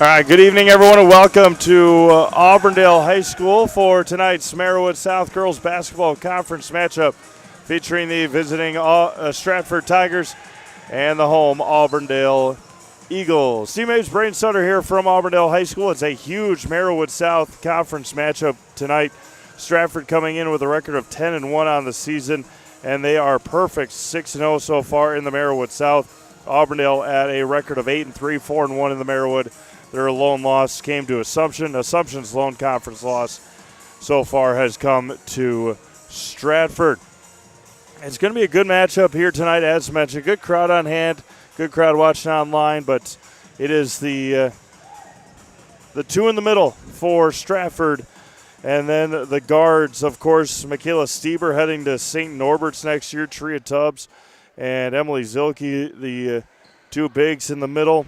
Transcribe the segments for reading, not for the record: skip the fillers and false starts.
All right, good evening, everyone, and welcome to Auburndale High School for tonight's Merriwood South Girls Basketball Conference matchup featuring the visiting Stratford Tigers and the home Auburndale Eagles. Teammates, Braden Sutter here from Auburndale High School. It's a huge Merriwood South Conference matchup tonight. Stratford coming in with a record of 10-1 on the season, and they are perfect 6-0 so far in the Merriwood South. Auburndale at a record of 8-3, 4-1 in the Merriwood. Their lone loss came to Assumption. Assumption's lone conference loss so far has come to Stratford. It's going to be a good matchup here tonight, as mentioned. Good crowd on hand, good crowd watching online, but it is the two in the middle for Stratford. And then the guards, of course, Michaela Stieber heading to St. Norbert's next year, Tria Tubbs and Emily Zilke, the two bigs in the middle.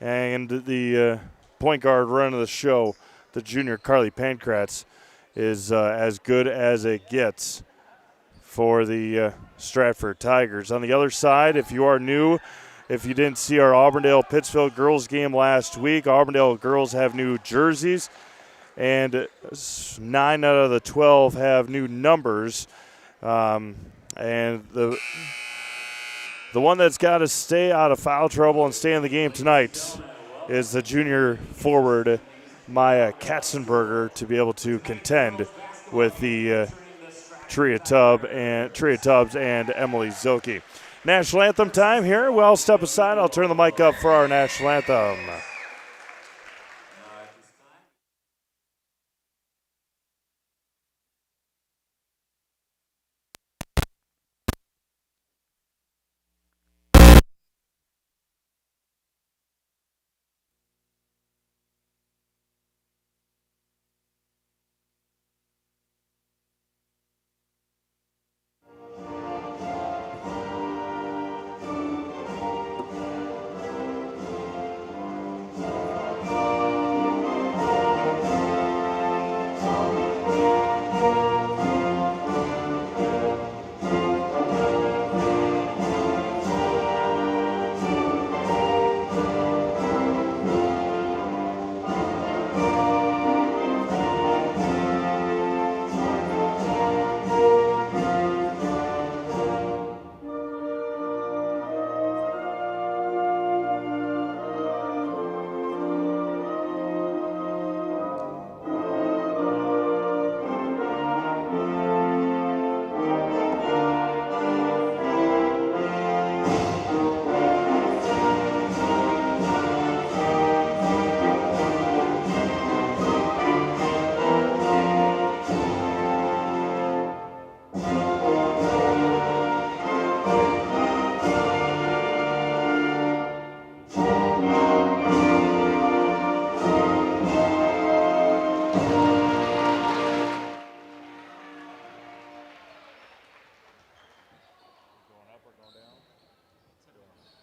And the point guard running the show, the junior Carly Pankratz, is as good as it gets for the Stratford Tigers. On the other side, if you are new, if you didn't see our Auburndale-Pittsfield girls game last week, Auburndale girls have new jerseys, and 9 out of the 12 have new numbers. And the one that's got to stay out of foul trouble and stay in the game tonight is the junior forward, Maya Katzenberger, to be able to contend with the Tria Tubbs and Emily Zilke. National anthem time here. Well, step aside. I'll turn the mic up for our national anthem.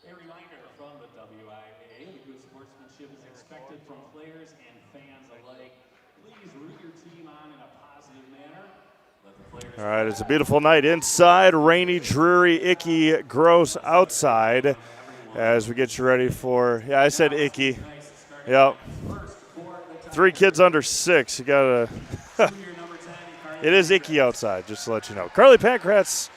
A reminder from the WIAA, good sportsmanship is expected from players and fans alike. Please root your team on in a positive manner. All right, it's a beautiful night inside, rainy, dreary, icky, gross outside as we get you ready for, yeah, I said icky. Yep. 3 kids under 6. You got to, it is icky outside, just to let you know. Carly Pankratz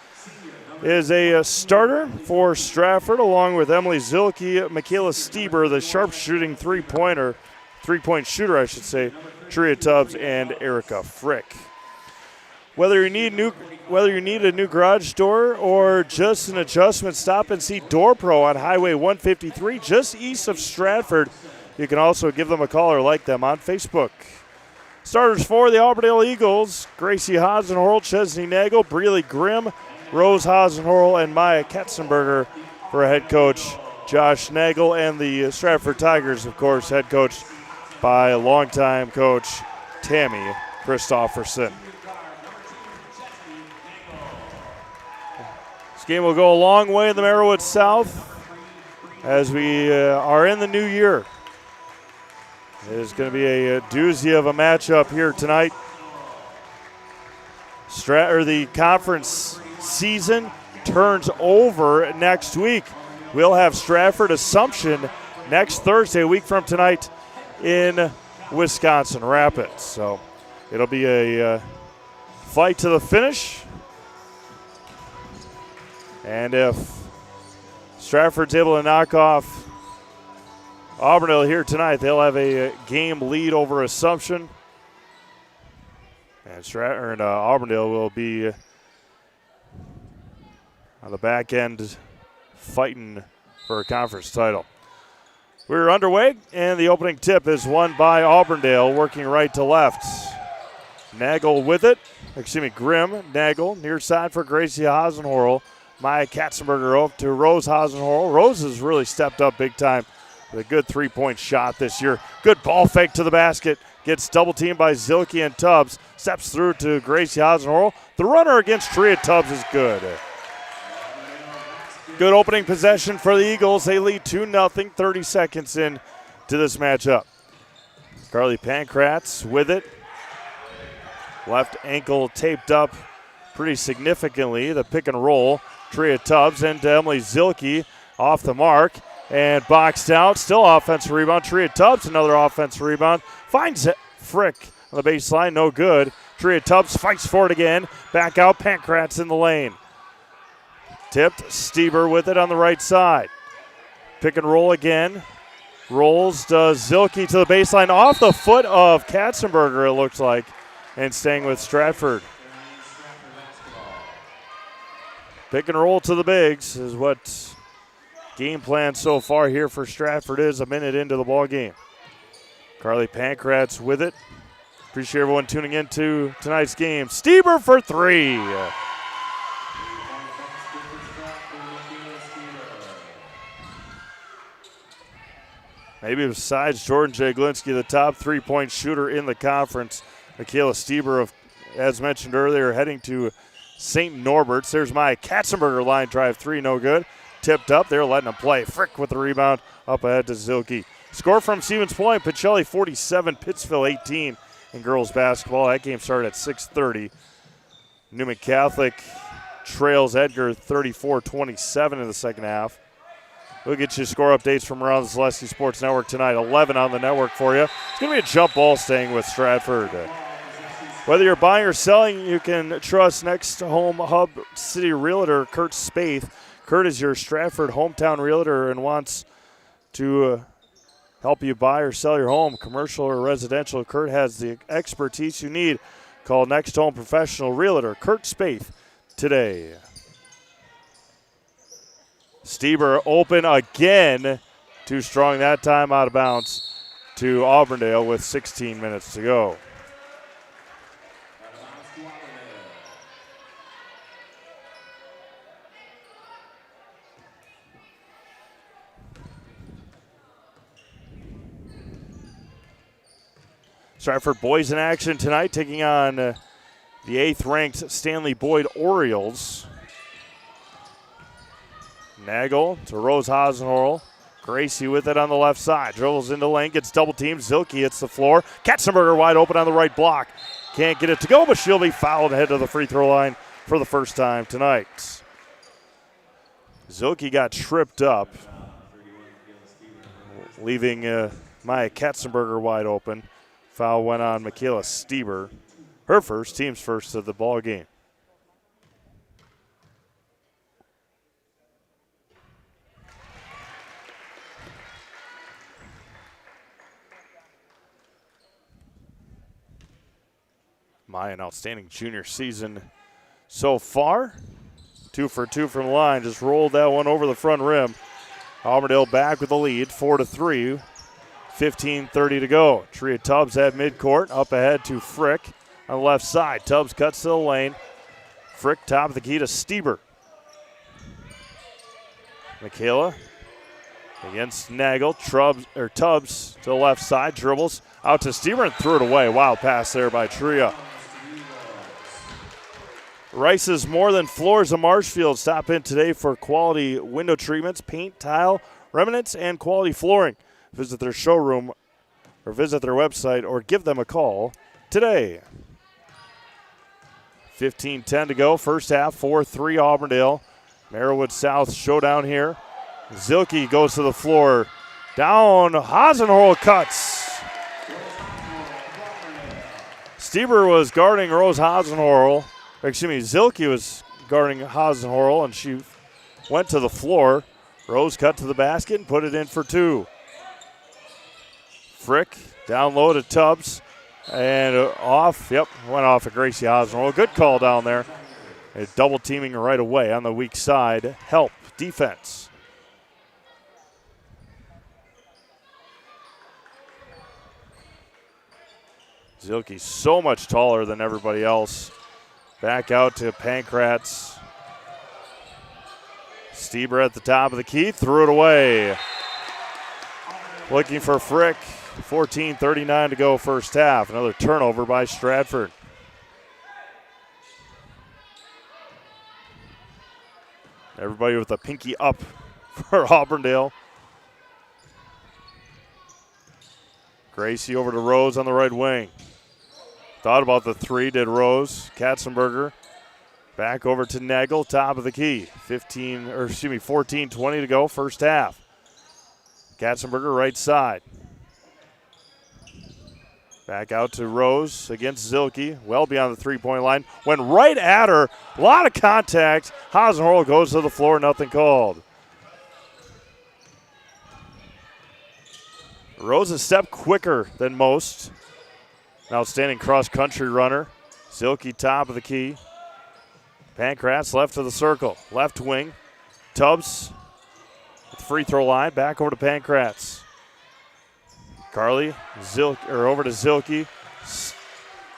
is a starter for Stratford, along with Emily Zilke, Michaela Stieber, the sharp-shooting three-point shooter, I should say, Tria Tubbs, and Erica Frick. Whether you need a new garage door or just an adjustment, stop and see Door Pro on Highway 153, just east of Stratford. You can also give them a call or like them on Facebook. Starters for the Auburndale Eagles: Gracie Hasenhorl, Chesney Nagel, Breely Grimm, Rose Hasenhorl, and Maya Katzenberger for head coach Josh Nagel, and the Stratford Tigers, of course, head coached by longtime coach Tammy Christofferson. This game will go a long way in the Merriwood South as we are in the new year. It is going to be a doozy of a matchup here tonight. The conference season turns over next week. We'll have Stratford Assumption next Thursday, a week from tonight, in Wisconsin Rapids. So it'll be a fight to the finish. And if Stratford's able to knock off Auburndale here tonight, they'll have a game lead over Assumption. And Auburndale will be on the back end fighting for a conference title. We're underway, and the opening tip is won by Auburndale, working right to left. Nagel with it. Grimm, Nagel, near side for Gracie Hasenhorl. Maya Katzenberger up to Rose Hasenhorl. Rose has really stepped up big time with a good three-point shot this year. Good ball fake to the basket. Gets double-teamed by Zilke and Tubbs. Steps through to Gracie Hasenhorl. The runner against Tria Tubbs is good. Good opening possession for the Eagles. They lead 2-0, 30 seconds in to this matchup. Carly Pankratz with it. Left ankle taped up pretty significantly. The pick and roll. Tria Tubbs and Emily Zilke off the mark and boxed out. Still offensive rebound. Tria Tubbs, another offensive rebound. Finds Frick on the baseline. No good. Tria Tubbs fights for it again. Back out. Pankratz in the lane. Tipped. Stieber with it on the right side. Pick and roll again. Rolls to Zilke to the baseline. Off the foot of Katzenberger, it looks like. And staying with Stratford. Pick and roll to the bigs is what game plan so far here for Stratford is, a minute into the ball game. Carly Pankratz with it. Appreciate everyone tuning in to tonight's game. Stieber for three. Maybe besides Jordan Jaglinski, the top three-point shooter in the conference. Michaela Stieber, as mentioned earlier, heading to St. Norbert's. There's my Katzenberger line drive three, no good. Tipped up, they're letting him play. Frick with the rebound, up ahead to Zilke. Score from Stevens Point, Pacelli 47, Pittsville 18 in girls basketball. That game started at 6:30. Newman Catholic trails Edgar 34-27 in the second half. We'll get you score updates from around the Zaleski Sports Network tonight. 11 on the network for you. It's going to be a jump ball staying with Stratford. Whether you're buying or selling, you can trust Next Home Hub City Realtor Kurt Spaeth. Kurt is your Stratford hometown realtor and wants to help you buy or sell your home, commercial or residential. Kurt has the expertise you need. Call Next Home Professional Realtor Kurt Spaeth today. Stieber open again. Too strong that time, out of bounds to Auburndale with 16 minutes to go. Stratford boys in action tonight, taking on the 8th-ranked Stanley Boyd Orioles. Nagel to Rose Hasenhorl. Gracie with it on the left side. Dribbles into lane, gets double-teamed. Zilke hits the floor. Katzenberger wide open on the right block. Can't get it to go, but she'll be fouled ahead of the free throw line for the first time tonight. Zilke got tripped up, leaving Maya Katzenberger wide open. Foul went on Michaela Stieber. Her first, team's first of the ball game. Maya, an outstanding junior season so far. 2 for 2 from the line. Just rolled that one over the front rim. Auburndale back with the lead, 4-3. 15:30 to go. Tria Tubbs at midcourt. Up ahead to Frick on the left side. Tubbs cuts to the lane. Frick top of the key to Stieber. Michaela against Nagel. Tubbs to the left side. Dribbles out to Stieber and threw it away. Wild pass there by Tria. Rice's More Than Floors of Marshfield. Stop in today for quality window treatments, paint, tile, remnants, and quality flooring. Visit their showroom or visit their website or give them a call today. 15:10 to go. First half, 4-3 Auburndale. Merriwood South showdown here. Zilke goes to the floor. Down, Hasenhorl cuts. Stieber was guarding Rose Hasenhorl. Zilke was guarding Hasenhorl, and she went to the floor. Rose cut to the basket and put it in for 2. Frick down low to Tubbs. And off, went off of Gracie Hasenhorl. Good call down there. Double teaming right away on the weak side. Help defense. Zilke so much taller than everybody else. Back out to Pankratz. Stieber at the top of the key, threw it away. Looking for Frick. 14:39 to go first half. Another turnover by Stratford. Everybody with a pinky up for Auburndale. Gracie over to Rose on the right wing. Thought about the 3, did Rose. Katzenberger back over to Nagel, top of the key. 14:20 to go first half. Katzenberger right side. Back out to Rose against Zilke, well beyond the three-point line. Went right at her, a lot of contact. Hasenhorl goes to the floor, nothing called. Rose a step quicker than most. An outstanding cross-country runner. Zilke top of the key. Pankratz left of the circle, left wing. Tubbs at the free throw line, back over to Pankratz. Carly, over to Zilke,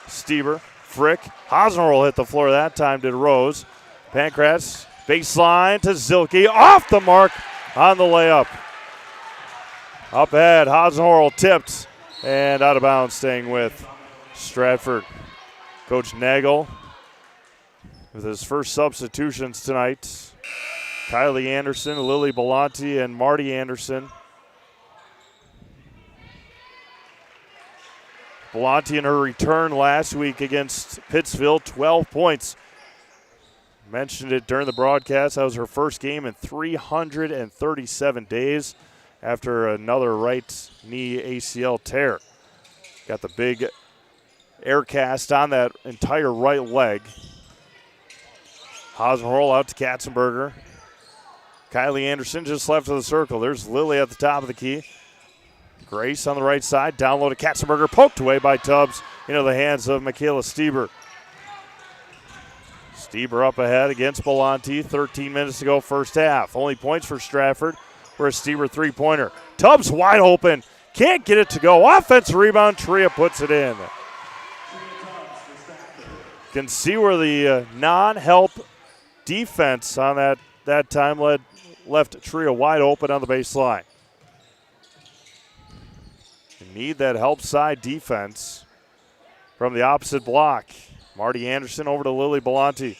Stieber, Frick. Hasenhorl hit the floor that time, did Rose. Pankratz, baseline to Zilke, off the mark on the layup. Up ahead, Hasenhorl tipped and out of bounds, staying with Stratford. Coach Nagel with his first substitutions tonight. Kylie Anderson, Lily Belanti, and Marty Anderson. Belanti in her return last week against Pittsfield, 12 points. Mentioned it during the broadcast. That was her first game in 337 days after another right knee ACL tear. Got the big air cast on that entire right leg. Hasenhorl out to Katzenberger. Kylie Anderson just left of the circle. There's Lily at the top of the key. Grace on the right side, down low to Katzenberger, poked away by Tubbs into the hands of Michaela Stieber. Stieber up ahead against Belanti, 13 minutes to go first half. Only points for Stratford for a Stieber three-pointer. Tubbs wide open, can't get it to go. Offensive rebound, Tria puts it in. Can see where the non-help defense on that time left Tria wide open on the baseline. Need that help side defense from the opposite block. Marty Anderson over to Lily Belanti.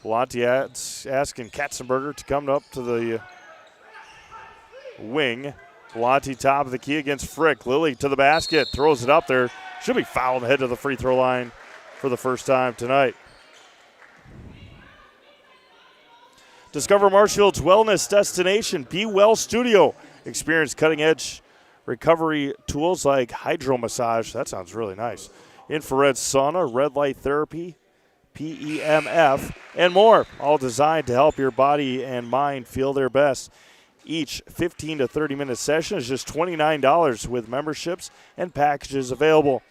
Belanti asking Katzenberger to come up to the wing. Belanti top of the key against Frick. Lily to the basket, throws it up there. Should be fouled ahead to the free throw line for the first time tonight. Discover Marshfield's wellness destination, Be Well Studio. Experience cutting-edge recovery tools like hydromassage. That sounds really nice. Infrared sauna, red light therapy, PEMF, and more. All designed to help your body and mind feel their best. Each 15 to 30-minute session is just $29 with memberships and packages available.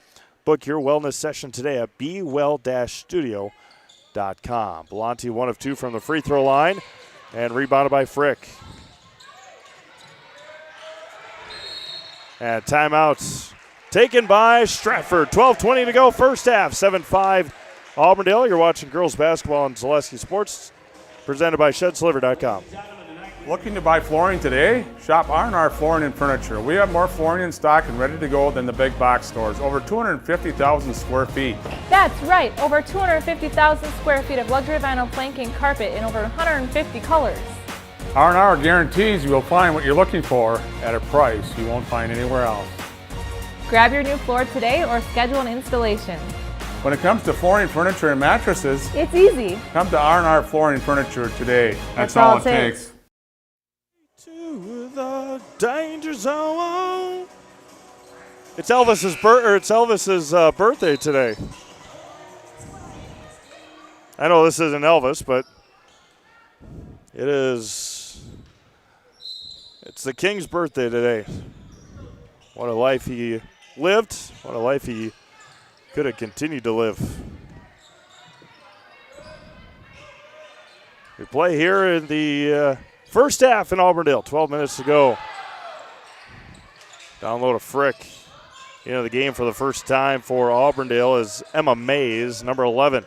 Book your wellness session today at bewell-studio.com. Belanti 1 of 2 from the free throw line and rebounded by Frick. And timeouts taken by Stratford. 12:20 to go first half. 7-5 Auburndale. You're watching girls basketball on Zaleski Sports, presented by ShedSliver.com. Looking to buy flooring today? Shop R&R Flooring and Furniture. We have more flooring in stock and ready to go than the big box stores. Over 250,000 square feet. That's right. Over 250,000 square feet of luxury vinyl planking carpet in over 150 colors. R&R guarantees you will find what you're looking for at a price you won't find anywhere else. Grab your new floor today or schedule an installation. When it comes to flooring, furniture, and mattresses, it's easy. Come to R&R Flooring and Furniture today. That's all it takes. To the danger zone. It's Elvis's birthday today. I know this isn't Elvis, but it is. It's the King's birthday today. What a life he lived. What a life he could have continued to live. We play here in the first half in Auburndale. 12 minutes to go. Download a Frick into the game for the first time for Auburndale is Emma Mays, number 11.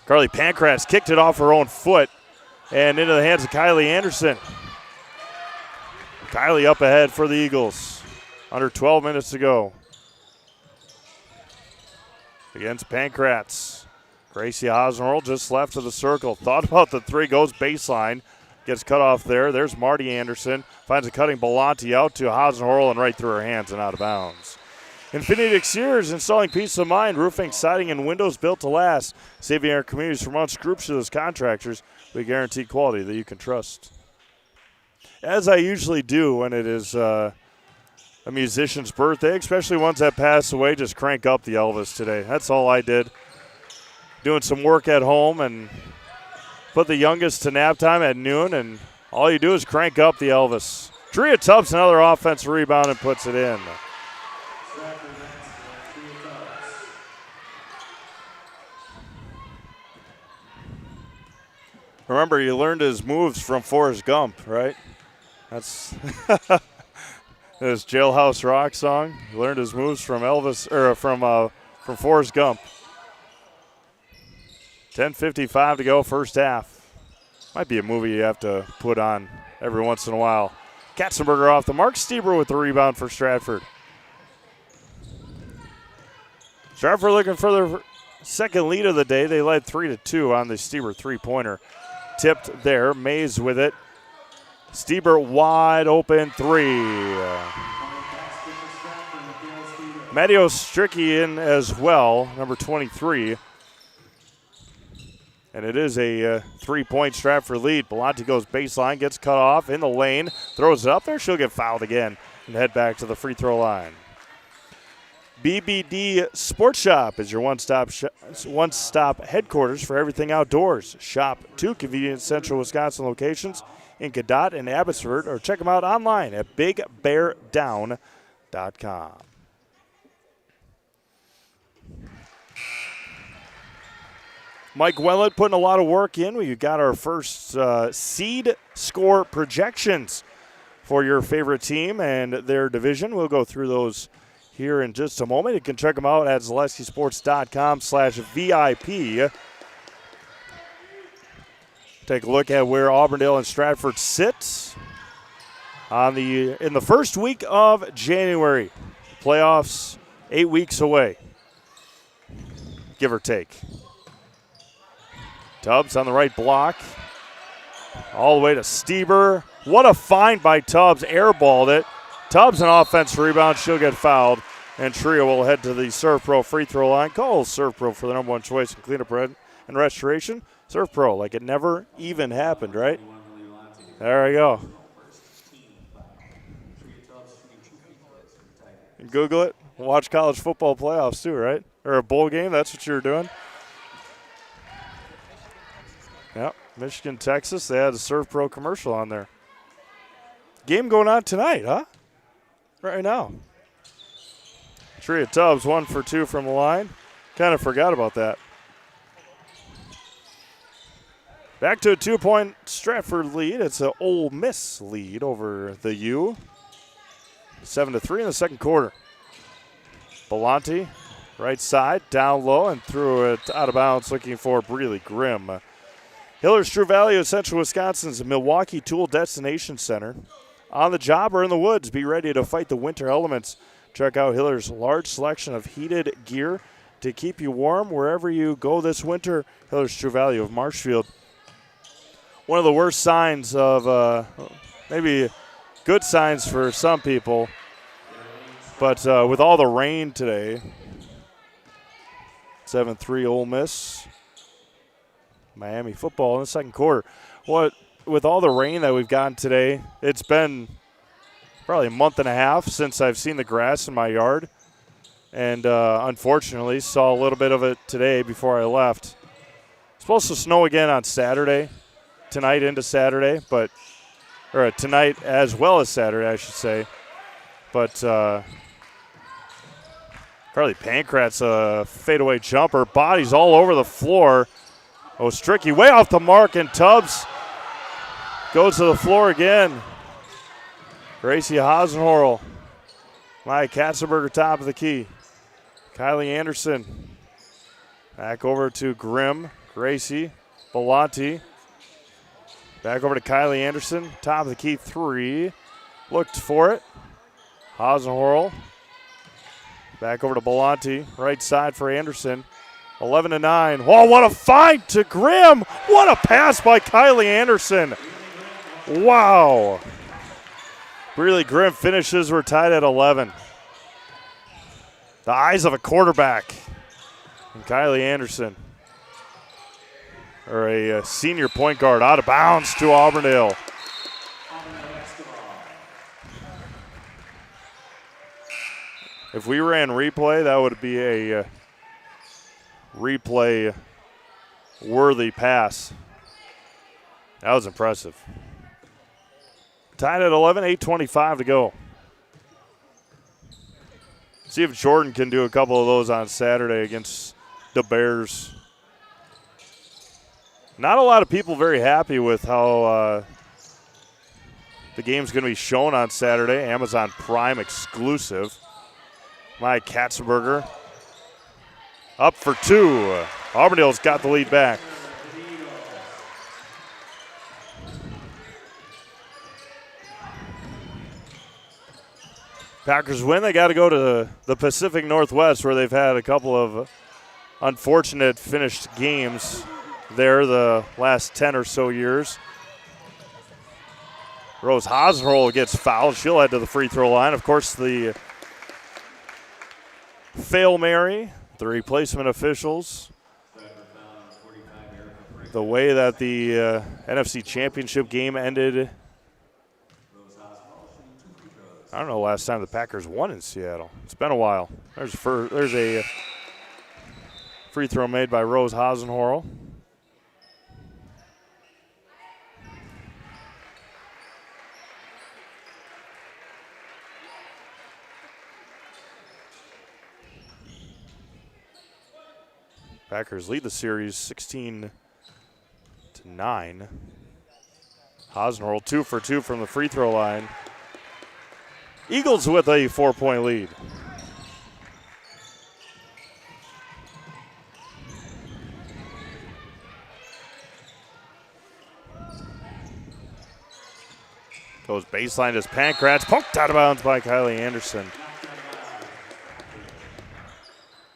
Carly Pankratz kicked it off her own foot and into the hands of Kylie Anderson. Kylie up ahead for the Eagles. Under 12 minutes to go. Against Pankratz. Gracie Osnorl just left of the circle. Thought about the three, goes baseline. Gets cut off there. There's Marty Anderson. Finds a cutting Belanti out to Osnorl and right through her hands and out of bounds. Infinity Exteriors, installing peace of mind, roofing, siding, and windows built to last. Saving our communities from unscrupulous contractors. We guarantee quality that you can trust. As I usually do when it is a musician's birthday, especially ones that pass away, just crank up the Elvis today. That's all I did. Doing some work at home and put the youngest to nap time at noon, and all you do is crank up the Elvis. Tria Tubbs, another offensive rebound, and puts it in. Remember, you learned his moves from Forrest Gump, right? That's his Jailhouse Rock song. He learned his moves from Elvis, or from Forrest Gump. 10:55 to go, first half. Might be a movie you have to put on every once in a while. Katzenberger off the mark. Stieber with the rebound for Stratford. Stratford looking for their second lead of the day. They led 3-2 on the Stieber three-pointer. Tipped there. Mays with it. Stieber wide open three. Matteo Stricky in as well, number 23. And it is a three-point Stratford lead. Belanti goes baseline, gets cut off in the lane, throws it up there. She'll get fouled again and head back to the free throw line. BBD Sports Shop is your one-stop headquarters for everything outdoors. Shop 2 convenient Central Wisconsin locations in Cadott and Abbotsford, or check them out online at bigbeardown.com. Mike Wellett putting a lot of work in. We got our first seed score projections for your favorite team and their division. We'll go through those here in just a moment. You can check them out at ZaleskiSports.com/VIP. Take a look at where Auburndale and Stratford sit in the first week of January. Playoffs 8 weeks away, give or take. Tubbs on the right block. All the way to Stieber. What a find by Tubbs. Airballed it. Tubbs an offensive rebound. She'll get fouled. And Trio will head to the Surf Pro free throw line. Call Surf Pro for the number one choice in cleanup and restoration. Surf Pro, like it never even happened, right? There we go. Google it. Watch college football playoffs too, right? Or a bowl game. That's what you were doing. Yep, Michigan, Texas, they had a Surf Pro commercial on there. Game going on tonight, huh? Right now. Tria Tubbs, 1 for 2 from the line. Kind of forgot about that. Back to a 2-point Stratford lead. It's an Ole Miss lead over the U. 7-3 in the second quarter. Belanti, right side, down low, and threw it out of bounds looking for Breeley Grimm. Hiller's True Value of Central Wisconsin's Milwaukee Tool Destination Center. On the job or in the woods, be ready to fight the winter elements. Check out Hiller's large selection of heated gear to keep you warm wherever you go this winter. Hiller's True Value of Marshfield. One of the worst signs of, maybe good signs for some people, but with all the rain today, 7-3 Ole Miss. Miami football in the second quarter. With all the rain that we've gotten today, it's been probably a month and a half since I've seen the grass in my yard. And unfortunately, saw a little bit of it today before I left. It's supposed to snow again on Saturday, tonight into Saturday, or tonight as well as Saturday, I should say. But Carly Pankratz, a fadeaway jumper, body's all over the floor. Ostricky way off the mark, and Tubbs goes to the floor again. Gracie Hasenhorl, Maya Katzenberger top of the key. Kylie Anderson back over to Grimm, Gracie, Belanti. Back over to Kylie Anderson, top of the key, 3. Looked for it. Hasenhorl. Back over to Belanti, right side for Anderson. 11-9. Oh, what a find to Grimm. What a pass by Kylie Anderson. Wow. Breely Grimm finishes. We're tied at 11. The eyes of a quarterback. And Kylie Anderson, or a senior point guard, out of bounds to Auburndale. If we ran replay, that would be a replay-worthy pass. That was impressive. Tied at 11, 8:25 to go. See if Jordan can do a couple of those on Saturday against the Bears. Not a lot of people very happy with how the game's going to be shown on Saturday. Amazon Prime exclusive. Maya Katzenberger up for 2. Auburndale's got the lead back. Packers win. They got to go to the Pacific Northwest, where they've had a couple of unfortunate finished games there the last 10 or so years. Rose Hasenhorl gets fouled. She'll head to the free throw line. Of course, the Fail Mary, the replacement officials, the way that the NFC Championship game ended. I don't know the last time the Packers won in Seattle. It's been a while. There's a free throw made by Rose Hasenhorl. Packers lead the series 16-9. Hasenhorl 2 for 2 from the free throw line. Eagles with a 4-point lead. Goes baseline as Pankratz, poked out of bounds by Kylie Anderson.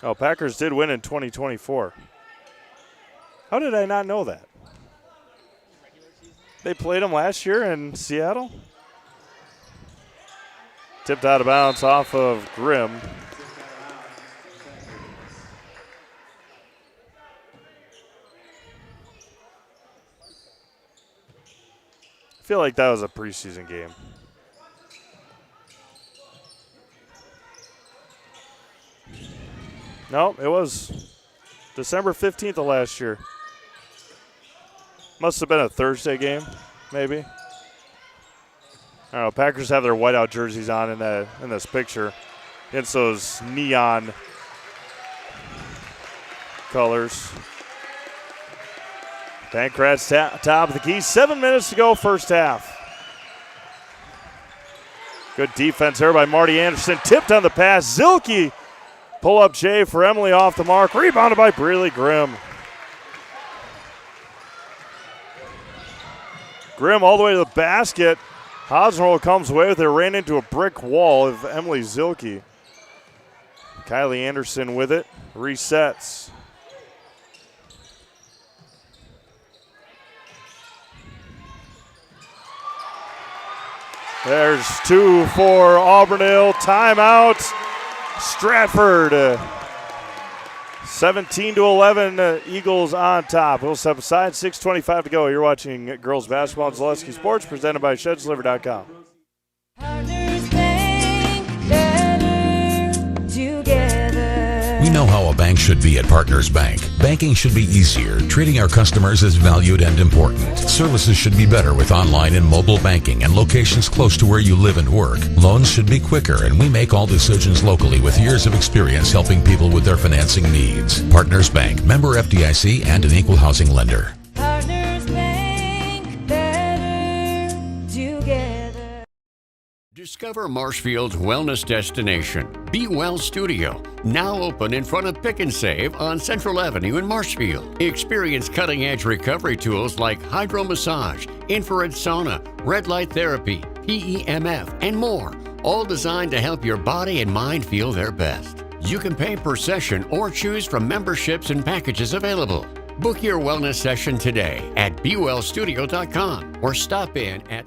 Oh, Packers did win in 2024. How did I not know that? They played them last year in Seattle. Tipped out of bounds off of Grimm. I feel like that was a preseason game. No, it was December 15th of last year. Must have been a Thursday game, maybe. I don't know. Packers have their whiteout jerseys on in this picture. Against those neon colors. Pankratz top of the key. 7 minutes to go, first half. Good defense there by Marty Anderson. Tipped on the pass. Zilke. Pull-up J for Emily off the mark. Rebounded by Breely Grimm. Grimm all the way to the basket. Hasenhorl comes away with it. Ran into a brick wall of Emily Zilke. Kylie Anderson with it. Resets. There's 2 for Auburndale. Timeout. Stratford. 17-11, Eagles on top. We'll step aside, 6:25 to go. You're watching girls basketball on Zaleski Sports, presented by ShedsLiver.com. Partners We know how a bank should be at Partners Bank. Banking should be easier, treating our customers as valued and important. Services should be better with online and mobile banking and locations close to where you live and work. Loans should be quicker, and we make all decisions locally with years of experience helping people with their financing needs. Partners Bank, member FDIC, and an equal housing lender. Partners Bank, better together. Discover Marshfield's wellness destination, Be Well Studio, now open in front of Pick and Save on Central Avenue in Marshfield. Experience cutting-edge recovery tools like hydromassage, infrared sauna, red light therapy, PEMF, and more, all designed to help your body and mind feel their best. You can pay per session or choose from memberships and packages available. Book your wellness session today at BeWellStudio.com or stop in at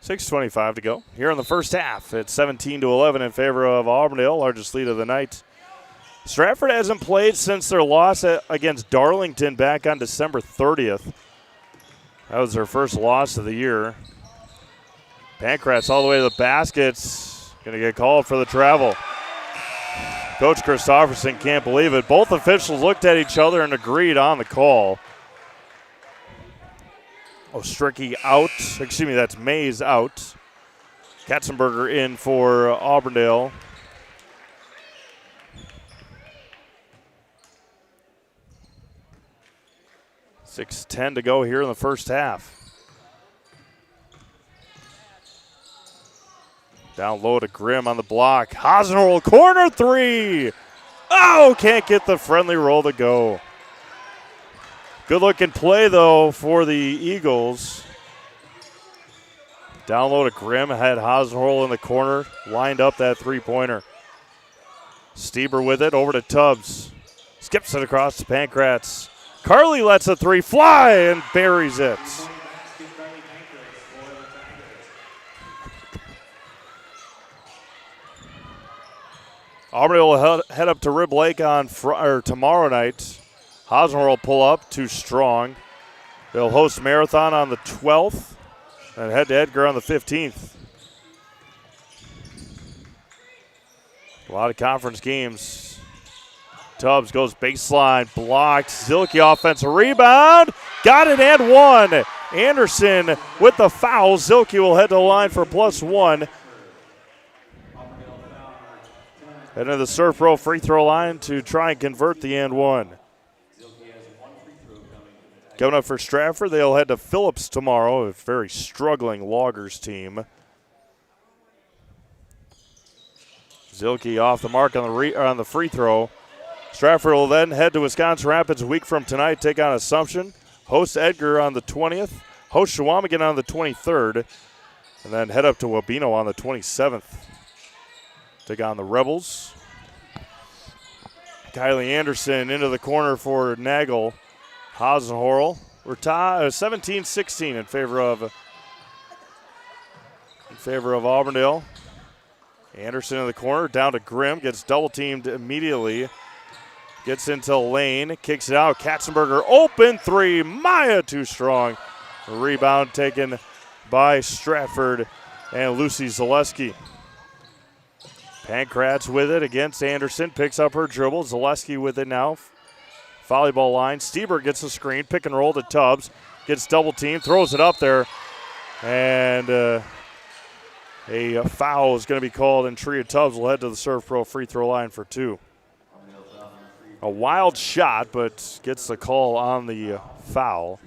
6:25 to go here in the first half. It's 17-11 in favor of Auburndale, largest lead of the night. Stratford hasn't played since their loss against Darlington back on December 30th. That was their first loss of the year. Pancratz all the way to the baskets. Going to get called for the travel. Coach Christofferson can't believe it. Both officials looked at each other and agreed on the call. Ostricky out. Excuse me, that's Mays out. Katzenberger in for Auburndale. .6:10 to go here in the first half. Down low to Grimm on the block. Hasenhorl, corner three. Oh, can't get the friendly roll to go. Good looking play, though, for the Eagles. Down low to Grimm, had Hasenhorl in the corner, lined up that three-pointer. Stieber with it, over to Tubbs. Skips it across to Pancratz. Carly lets a three fly and buries it. Auburn will head up to Rib Lake on tomorrow night. Hasenhorl will pull up, too strong. They'll host Marathon on the 12th and head to Edgar on the 15th. A lot of conference games. Tubbs goes baseline, blocked. Zilke offensive rebound. Got it and one. Anderson with the foul. Zilke will head to the line for +1. Head to the Surf Pro free throw line to try and convert the and one. Coming up for Stratford, they'll head to Phillips tomorrow, a very struggling Loggers team. Zilke off the mark on the free throw. Stratford will then head to Wisconsin Rapids a week from tonight, take on Assumption, host Edgar on the 20th, host Chequamegon on the 23rd, and then head up to Wabeno on the 27th. Take on the Rebels. Kylie Anderson into the corner for Nagel. Hasenhorl. We're 17-16 in favor of Auburndale. Anderson in the corner, down to Grimm, gets double teamed immediately. Gets into lane, kicks it out. Katzenberger open three. Maya too strong. Rebound taken by Stratford and Lucy Zaleski. Pancratz with it against Anderson, picks up her dribble. Zaleski with it now. Volleyball line. Stieber gets the screen. Pick and roll to Tubbs. Gets double teamed. Throws it up there. And a foul is going to be called. And Tria Tubbs will head to the Surf Pro free throw line for two. A wild shot, but gets the call on the foul.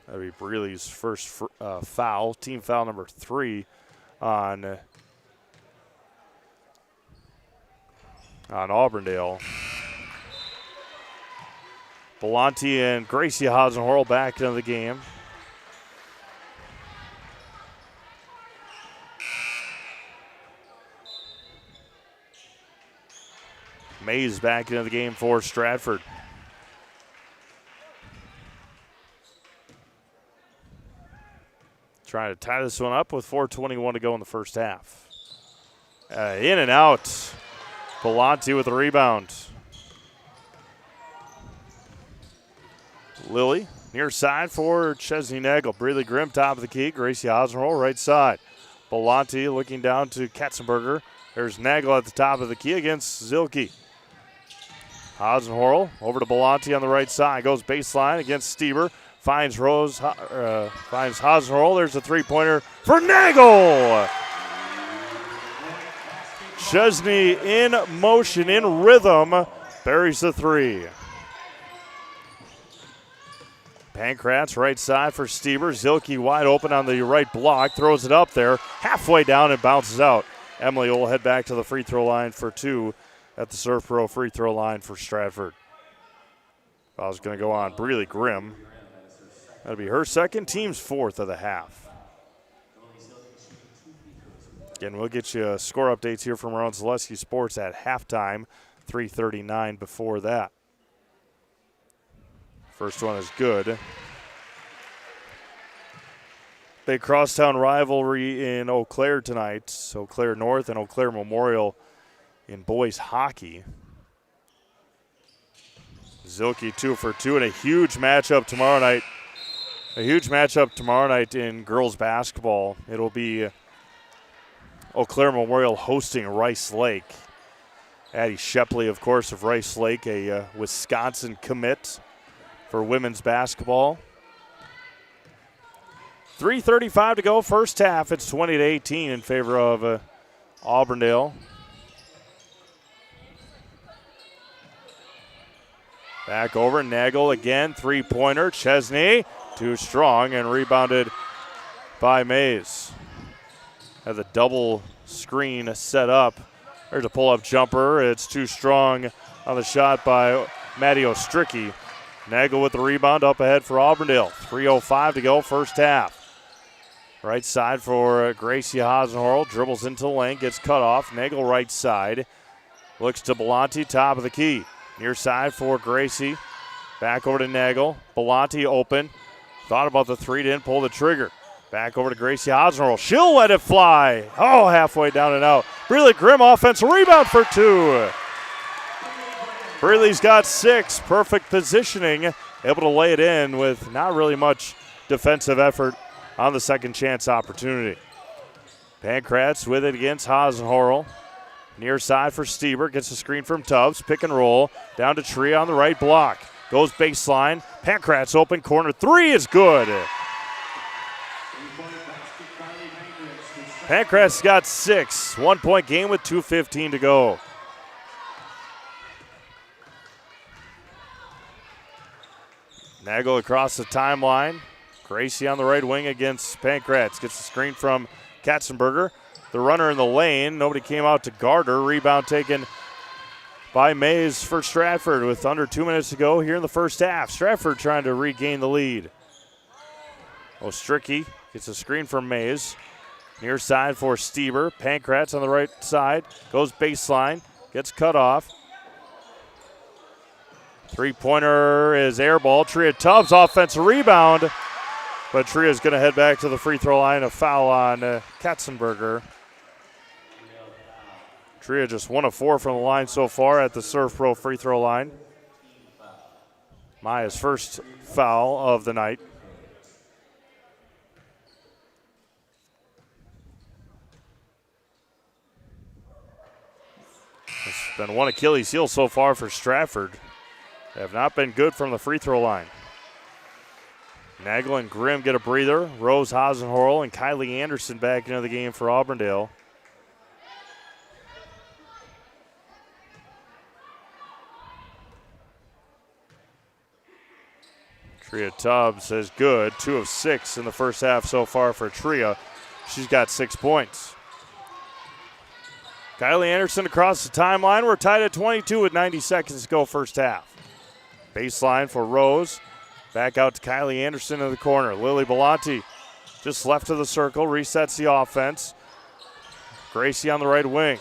That'll be Brealey's first foul. Team foul number 3 on Auburndale. Belanti and Gracie Hasenhorl back into the game. Mays back into the game for Stratford. Trying to tie this one up with 4:21 to go in the first half. In and out. Belanti with the rebound. Lilly near side for Chesney Nagel. Brealey Grimm top of the key. Gracie Hasenhorl right side. Belanti looking down to Katzenberger. There's Nagel at the top of the key against Zilke. Hasenhorl over to Belanti on the right side. Goes baseline against Stieber. Finds finds Hasenhorl. There's a three-pointer for Nagel. Chesney in motion, in rhythm, buries the three. Pankratz right side for Stieber. Zilke wide open on the right block. Throws it up there. Halfway down and bounces out. Emily will head back to the free throw line for two at the Surf Pro free throw line for Stratford. Foul's going to go on Breely Grimm. That'll be her second, team's fourth of the half. Again, we'll get you score updates here from around Zaleski Sports at halftime, 3:39 before that. First one is good. Big crosstown rivalry in Eau Claire tonight. Eau Claire North and Eau Claire Memorial in boys hockey. Zilke 2 for 2 and a huge matchup tomorrow night. A huge matchup tomorrow night in girls basketball. It'll be Eau Claire Memorial hosting Rice Lake. Addie Shepley, of course, of Rice Lake, a Wisconsin commit for women's basketball. 3:35 to go, first half. It's 20-18 in favor of Auburndale. Back over, Nagel again, three-pointer. Chesney, too strong, and rebounded by Mays. Had the double screen set up. There's a pull-up jumper. It's too strong on the shot by Maddie Ostricki. Nagel with the rebound up ahead for Auburndale. 3:05 to go, first half. Right side for Gracie Hasenhorl. Dribbles into the lane, gets cut off. Nagel right side. Looks to Belanti, top of the key. Near side for Gracie. Back over to Nagel. Belanti open. Thought about the three, didn't pull the trigger. Back over to Gracie Hasenhorl. She'll let it fly. Oh, halfway down and out. Breely Grimm offensive rebound for two. Breely's got 6. Perfect positioning. Able to lay it in with not really much defensive effort on the second chance opportunity. Pankratz with it against Hasenhorl. Near side for Stieber. Gets a screen from Tubbs. Pick and roll. Down to Tree on the right block. Goes baseline. Pankratz open corner. 3 is good. Pankratz got 6. 1-point game with 2:15 to go. Nagel across the timeline. Gracie on the right wing against Pankratz. Gets the screen from Katzenberger. The runner in the lane. Nobody came out to guard her. Rebound taken by Mays for Stratford with under 2 minutes to go here in the first half. Stratford trying to regain the lead. Ostricki gets a screen from Mays. Near side for Stieber. Pankratz on the right side. Goes baseline. Gets cut off. Three-pointer is air ball. Tria Tubbs offensive rebound. But Tria's going to head back to the free throw line. A foul on Katzenberger. Tria just 1 of 4 from the line so far at the Surf Pro free throw line. Maya's first foul of the night. It's been one Achilles heel so far for Stratford. They have not been good from the free throw line. Nagel and Grimm get a breather. Rose Hasenhorl and Kylie Anderson back into the game for Auburndale. Tria Tubbs is good. 2 of 6 in the first half so far for Tria. She's got 6 points. Kylie Anderson across the timeline. We're tied at 22 with 90 seconds to go first half. Baseline for Rose. Back out to Kylie Anderson in the corner. Lily Belanti just left of the circle. Resets the offense. Gracie on the right wing.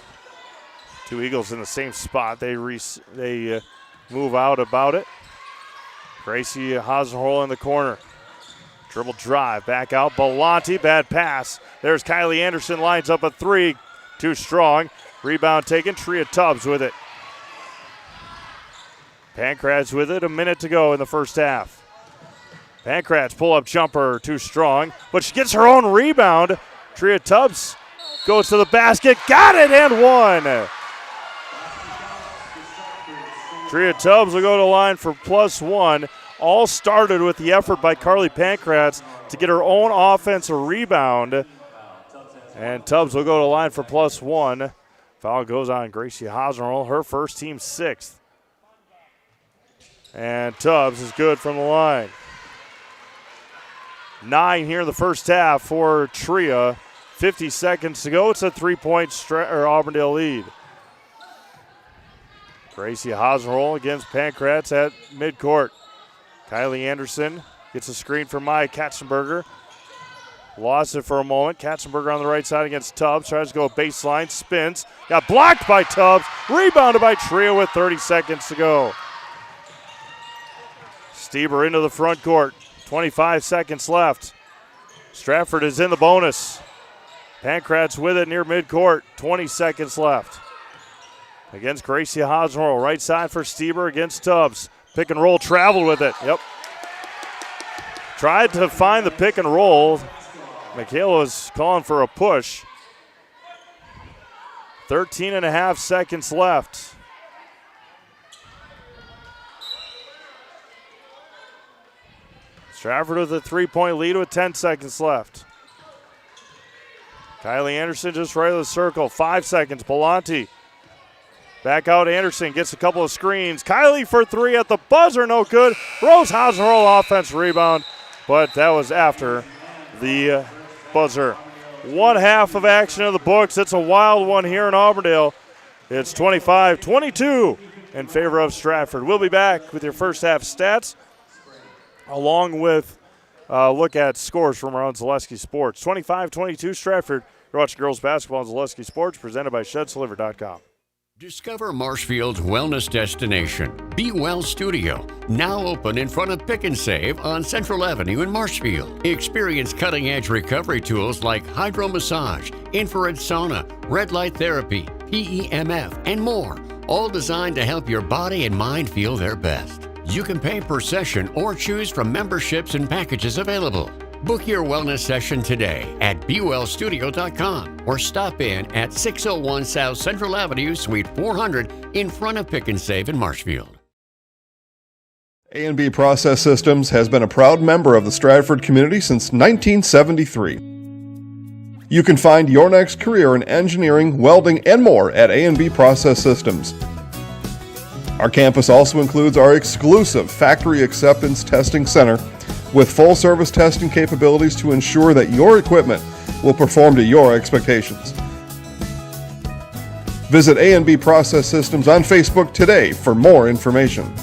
Two Eagles in the same spot. They move out about it. Gracie Hasenhorl in the corner. Dribble drive. Back out. Belanti. Bad pass. There's Kylie Anderson. Lines up a 3. Too strong. Rebound taken. Tria Tubbs with it. Pankratz with it. A minute to go in the first half. Pankratz pull-up jumper. Too strong. But she gets her own rebound. Tria Tubbs goes to the basket, got it, and one. Tria Tubbs will go to the line for +1. All started with the effort by Carly Pankratz to get her own offensive rebound. And Tubbs will go to the line for +1. Foul goes on Gracie Hosmerl, her first, team 6th. And Tubbs is good from the line. 9 here in the first half for Tria. 50 seconds to go. It's a 3-point Auburndale lead. Gracie Hosmerl against Pankratz at midcourt. Kylie Anderson gets a screen from Maya Katzenberger. Lost it for a moment. Katzenberger on the right side against Tubbs. Tries to go baseline, spins. Got blocked by Tubbs. Rebounded by Tria with 30 seconds to go. Stieber into the front court. 25 seconds left. Stratford is in the bonus. Pankratz with it near midcourt. 20 seconds left. Against Gracie Hosmerl. Right side for Stieber against Tubbs. Pick and roll, traveled with it. Yep. Tried to find the pick and roll. Michaela was calling for a push. 13 and a half seconds left. Stratford with a 3-point lead with 10 seconds left. Kylie Anderson just right of the circle. 5 seconds. Pallanti. Back out Anderson. Gets a couple of screens. Kylie for 3 at the buzzer. No good. Rose Hosmerl offense rebound. But that was after the buzzer. One half of action in the books. It's a wild one here in Auburndale. It's 25-22 in favor of Stratford. We'll be back with your first half stats, along with a look at scores from around Zaleski Sports. 25-22 Stratford. You're watching girls basketball on Zaleski Sports, presented by ShedsDeliver.com. Discover Marshfield's wellness destination, Be Well Studio, now open in front of Pick and Save on Central Avenue in Marshfield. Experience cutting-edge recovery tools like hydromassage, infrared sauna, red light therapy, PEMF, and more, all designed to help your body and mind feel their best. You can pay per session or choose from memberships and packages available. Book your wellness session today at BeWellStudio.com or stop in at 601 South Central Avenue, Suite 400 in front of Pick and Save in Marshfield. A&B Process Systems has been a proud member of the Stratford community since 1973. You can find your next career in engineering, welding, and more at A&B Process Systems. Our campus also includes our exclusive Factory Acceptance Testing Center with full-service testing capabilities to ensure that your equipment will perform to your expectations. Visit A&B Process Systems on Facebook today for more information.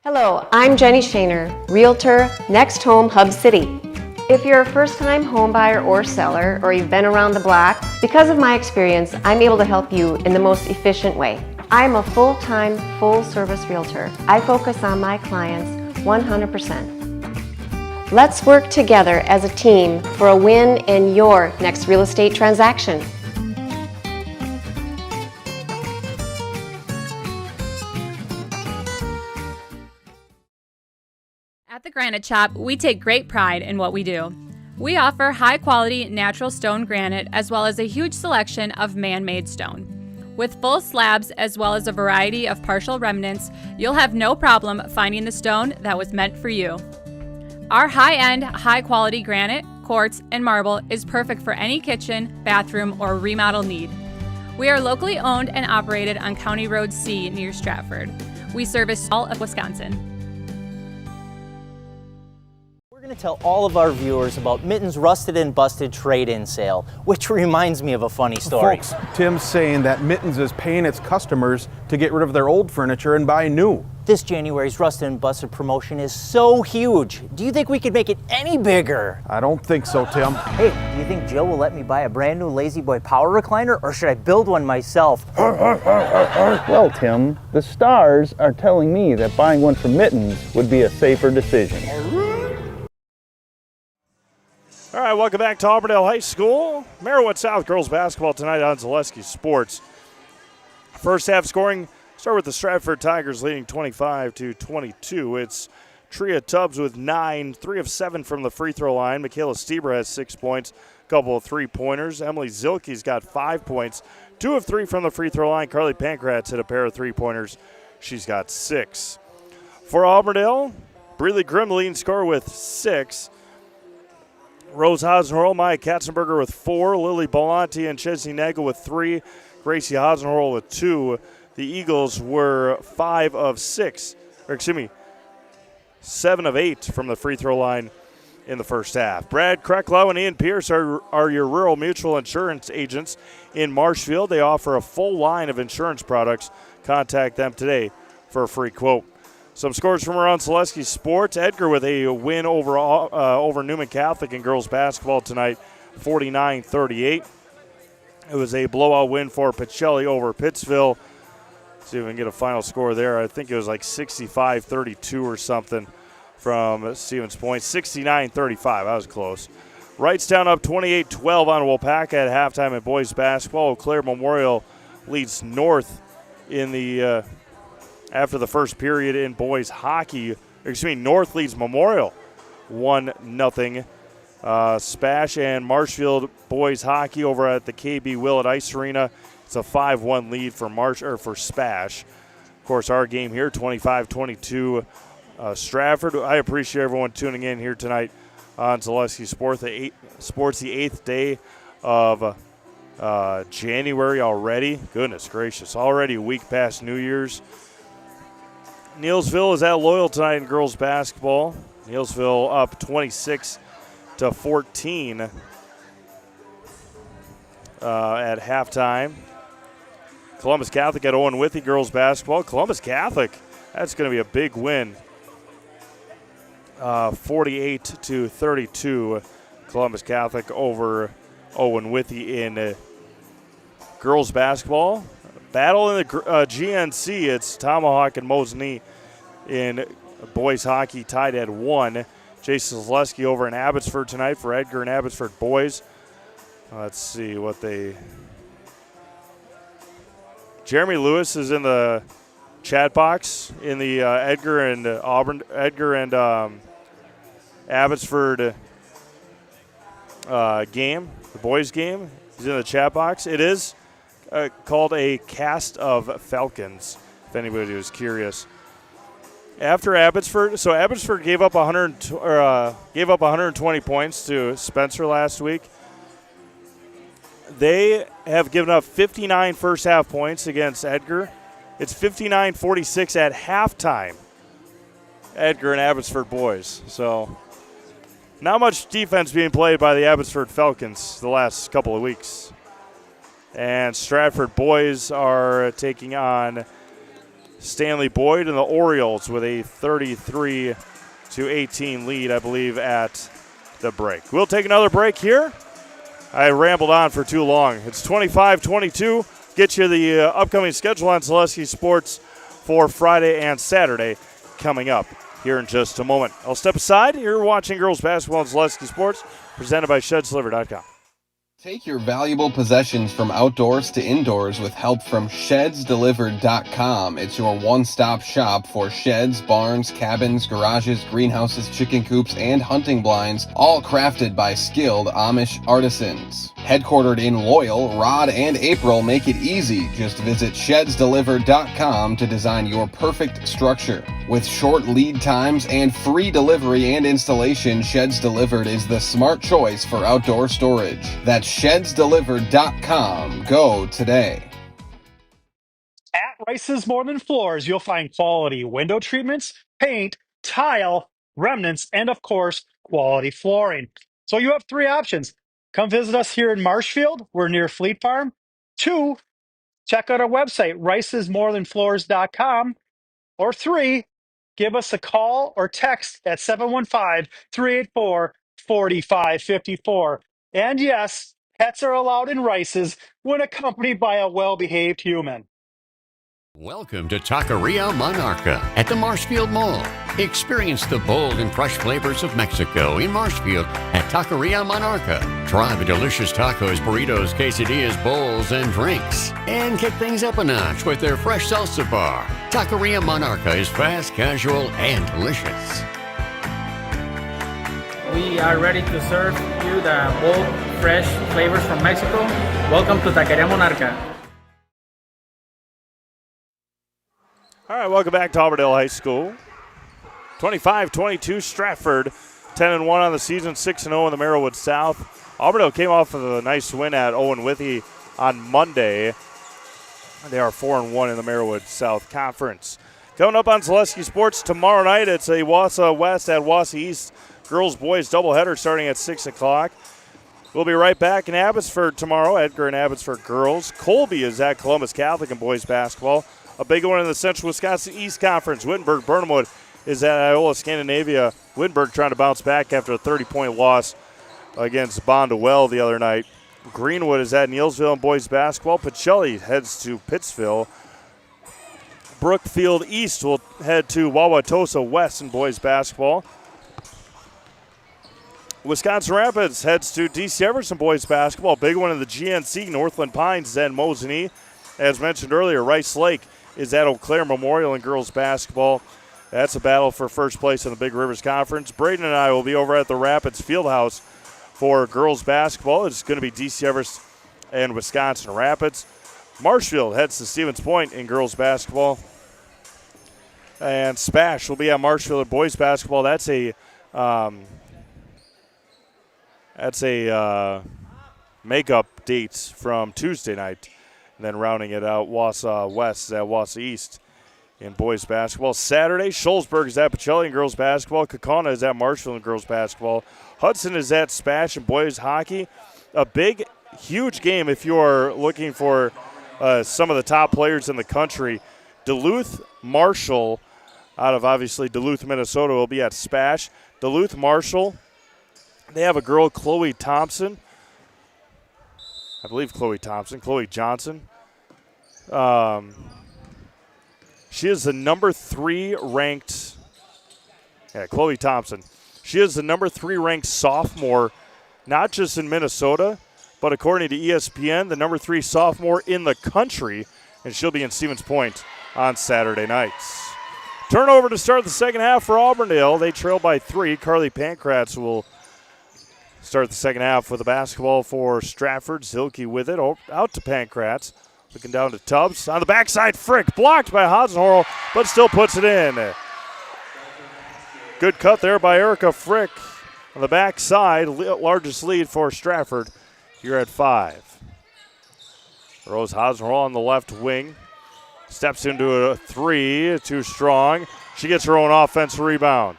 Hello, I'm Jenny Shaner, Realtor, Next Home Hub City. If you're a first-time home buyer or seller, or you've been around the block, because of my experience, I'm able to help you in the most efficient way. I'm a full-time, full-service realtor. I focus on my clients 100%. Let's work together as a team for a win in your next real estate transaction. At the Granite Shop, we take great pride in what we do. We offer high-quality natural stone granite as well as a huge selection of man-made stone. With full slabs as well as a variety of partial remnants, you'll have no problem finding the stone that was meant for you. Our high-end, high-quality granite, quartz, and marble is perfect for any kitchen, bathroom, or remodel need. We are locally owned and operated on County Road C near Stratford. We service all of Wisconsin. We're going to tell all of our viewers about Mitten's Rusted and Busted trade-in sale, which reminds me of a funny story. Folks, Tim's saying that Mitten's is paying its customers to get rid of their old furniture and buy new. This January's Rusted and Busted promotion is so huge. Do you think we could make it any bigger? I don't think so, Tim. Hey, do you think Joe will let me buy a brand new Lazy Boy power recliner, or should I build one myself? Well, Tim, the stars are telling me that buying one from Mittens would be a safer decision. All right, welcome back to Auburndale High School. Merowith South girls basketball tonight on Zaleski Sports. First half scoring, start with the Stratford Tigers leading 25-22. It's Tria Tubbs with 9, 3 of 7 from the free throw line. Michaela Stieber has 6 points, a couple of three-pointers. Emily Zilke's got 5 points, 2 of 3 from the free throw line. Carly Pankratz hit a pair of three-pointers. She's got 6. For Auburndale, Breeley Grimm the leading scorer with 6. Rose Hasenhorl, Maya Katzenberger with 4. Lily Belanti and Chesney Nagel with 3. Gracie Hasenhorl with 2. The Eagles were 7 of 8 from the free throw line in the first half. Brad Krecklow and Ian Pierce are your rural mutual insurance agents in Marshfield. They offer a full line of insurance products. Contact them today for a free quote. Some scores from around Selesky Sports. Edgar with a win over Newman Catholic in girls basketball tonight, 49-38. It was a blowout win for Pacelli over Pittsville. Let's see if we can get a final score there. I think it was like 65-32 or something from Stevens Point. 69-35. That was close. Wrightstown up 28-12 on Waupaca at halftime in boys basketball. Eau Claire Memorial leads North in the after the first period in boys hockey. North leads Memorial 1-0. Spash and Marshfield boys hockey over at the KB Willett Ice Arena. It's a 5-1 lead for Spash. Of course, our game here, 25-22 Stratford. I appreciate everyone tuning in here tonight on Selesky Sports, the 8th day of January already. Goodness gracious, already a week past New Year's. Neelsville is at Loyal tonight in girls basketball. Neelsville up 26-14 at halftime. Columbus Catholic at Owen Withy girls basketball. Columbus Catholic, that's going to be a big win. 48-32, Columbus Catholic over Owen Withy in girls basketball. Battle in the GNC, it's Tomahawk and Mosinee in boys hockey tied at 1. Jason Selesky over in Abbotsford tonight for Edgar and Abbotsford boys. Let's see what they... Jeremy Lewis is in the chat box in the Edgar and Abbotsford game, the boys game. He's in the chat box. It is called a cast of Falcons, if anybody was curious. After Abbotsford, so Abbotsford gave up 120 points to Spencer last week. They have given up 59 first-half points against Edgar. It's 59-46 at halftime, Edgar and Abbotsford boys. So not much defense being played by the Abbotsford Falcons the last couple of weeks. And Stratford boys are taking on Stanley Boyd and the Orioles with a 33-18 lead, I believe, at the break. We'll take another break here. I rambled on for too long. It's 25-22. Get you the upcoming schedule on Selesky Sports for Friday and Saturday coming up here in just a moment. I'll step aside. You're watching girls basketball on Selesky Sports, presented by ShedsDelivered.com. Take your valuable possessions from outdoors to indoors with help from ShedsDelivered.com. It's your one-stop shop for sheds, barns, cabins, garages, greenhouses, chicken coops, and hunting blinds, all crafted by skilled Amish artisans. Headquartered in Loyal, Rod and April make it easy. Just visit ShedsDelivered.com to design your perfect structure. With short lead times and free delivery and installation, Sheds Delivered is the smart choice for outdoor storage. That's ShedsDelivered.com. Go today. At Rice's More Than Floors, you'll find quality window treatments, paint, tile, remnants, and of course, quality flooring. So you have 3 options. Come visit us here in Marshfield. We're near Fleet Farm. 2, check out our website, ricesmorethanfloors.com. Or 3, give us a call or text at 715-384-4554. And yes, pets are allowed in Rice's when accompanied by a well-behaved human. Welcome to Taqueria Monarca at the Marshfield Mall. Experience the bold and fresh flavors of Mexico in Marshfield at Taqueria Monarca. Try the delicious tacos, burritos, quesadillas, bowls, and drinks. And kick things up a notch with their fresh salsa bar. Taqueria Monarca is fast, casual, and delicious. We are ready to serve you the bold, fresh flavors from Mexico. Welcome to Taqueria Monarca. All right, welcome back to Auburndale High School. 25-22 Stratford, 10-1 on the season, 6-0 in the Merrillwood South. Auburndale came off of a nice win at Owen Withee on Monday. They are 4-1 in the Merrillwood South Conference. Coming up on Zaleski Sports tomorrow night, it's a Wausau West at Wausau East girls-boys doubleheader starting at 6 o'clock. We'll be right back in Abbotsford tomorrow, Edgar and Abbotsford girls. Colby is at Columbus Catholic in boys basketball. A big one in the Central Wisconsin East Conference. Wittenberg-Burnhamwood is at Iola Scandinavia. Wittenberg trying to bounce back after a 30-point loss against Bondwell the other night. Greenwood is at Neelsville in boys basketball. Pacelli heads to Pittsville. Brookfield East will head to Wauwatosa West in boys basketball. Wisconsin Rapids heads to DC Everson boys basketball. Big one in the GNC. Northland Pines is at Mosinee. As mentioned earlier, Rice Lake is at Eau Claire Memorial in girls basketball. That's a battle for first place in the Big Rivers Conference. Braden and I will be over at the Rapids Fieldhouse for girls basketball. It's going to be DC Everson and Wisconsin Rapids. Marshfield heads to Stevens Point in girls basketball. And Spash will be at Marshfield in boys basketball. That's a makeup dates from Tuesday night. And then rounding it out, Wausau West is at Wausau East in boys basketball. Saturday, Shullsburg is at Pacelli in girls basketball. Kaukauna is at Marshfield in girls basketball. Hudson is at Spash in boys hockey. A big, huge game if you are looking for some of the top players in the country. Duluth Marshall, out of obviously Duluth, Minnesota, will be at Spash. Duluth Marshall, they have a girl, Chloe Thompson. I believe Chloe Johnson. She is the number 3 ranked, Chloe Thompson. She is the number 3 ranked sophomore, not just in Minnesota, but according to ESPN, the number 3 sophomore in the country, and she'll be in Stevens Point on Saturday nights. Turnover to start the second half for Auburndale. They trail by 3. Carly Pankratz will start the second half with the basketball for Stratford. Zilke with it, out to Pankratz. Looking down to Tubbs. On the backside, Frick, blocked by Hasenhorl, but still puts it in. Good cut there by Erica Frick. On the backside, largest lead for Stratford here at 5. Rose Hasenhorl on the left wing. Steps into a 3, too strong. She gets her own offensive rebound.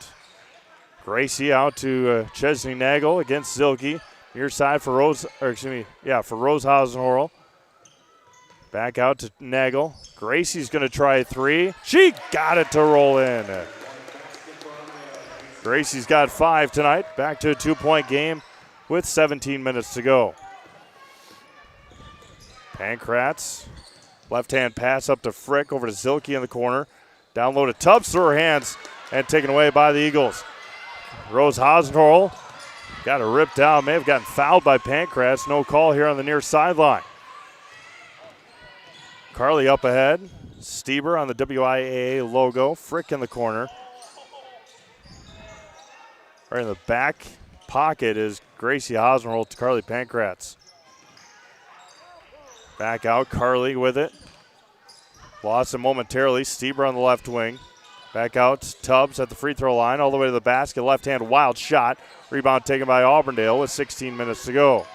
Gracie out to Chesney Nagel against Zilke. Near side for Rose Hasenhorl. Back out to Nagel. Gracie's going to try a 3. She got it to roll in. Gracie's got 5 tonight. Back to a 2-point game with 17 minutes to go. Pankratz. Left-hand pass up to Frick, over to Zilke in the corner. Down low to Tubbs through her hands and taken away by the Eagles. Rose Hasenhorl got a rip down. May have gotten fouled by Pankratz. No call here on the near sideline. Carly up ahead. Stieber on the WIAA logo. Frick in the corner. Right in the back pocket is Gracie Hasenhorl to Carly Pankratz. Back out, Carly with it. Lost it momentarily. Stieber on the left wing. Back out, Tubbs at the free throw line, all the way to the basket. Left-hand wild shot. Rebound taken by Auburndale with 16 minutes to go.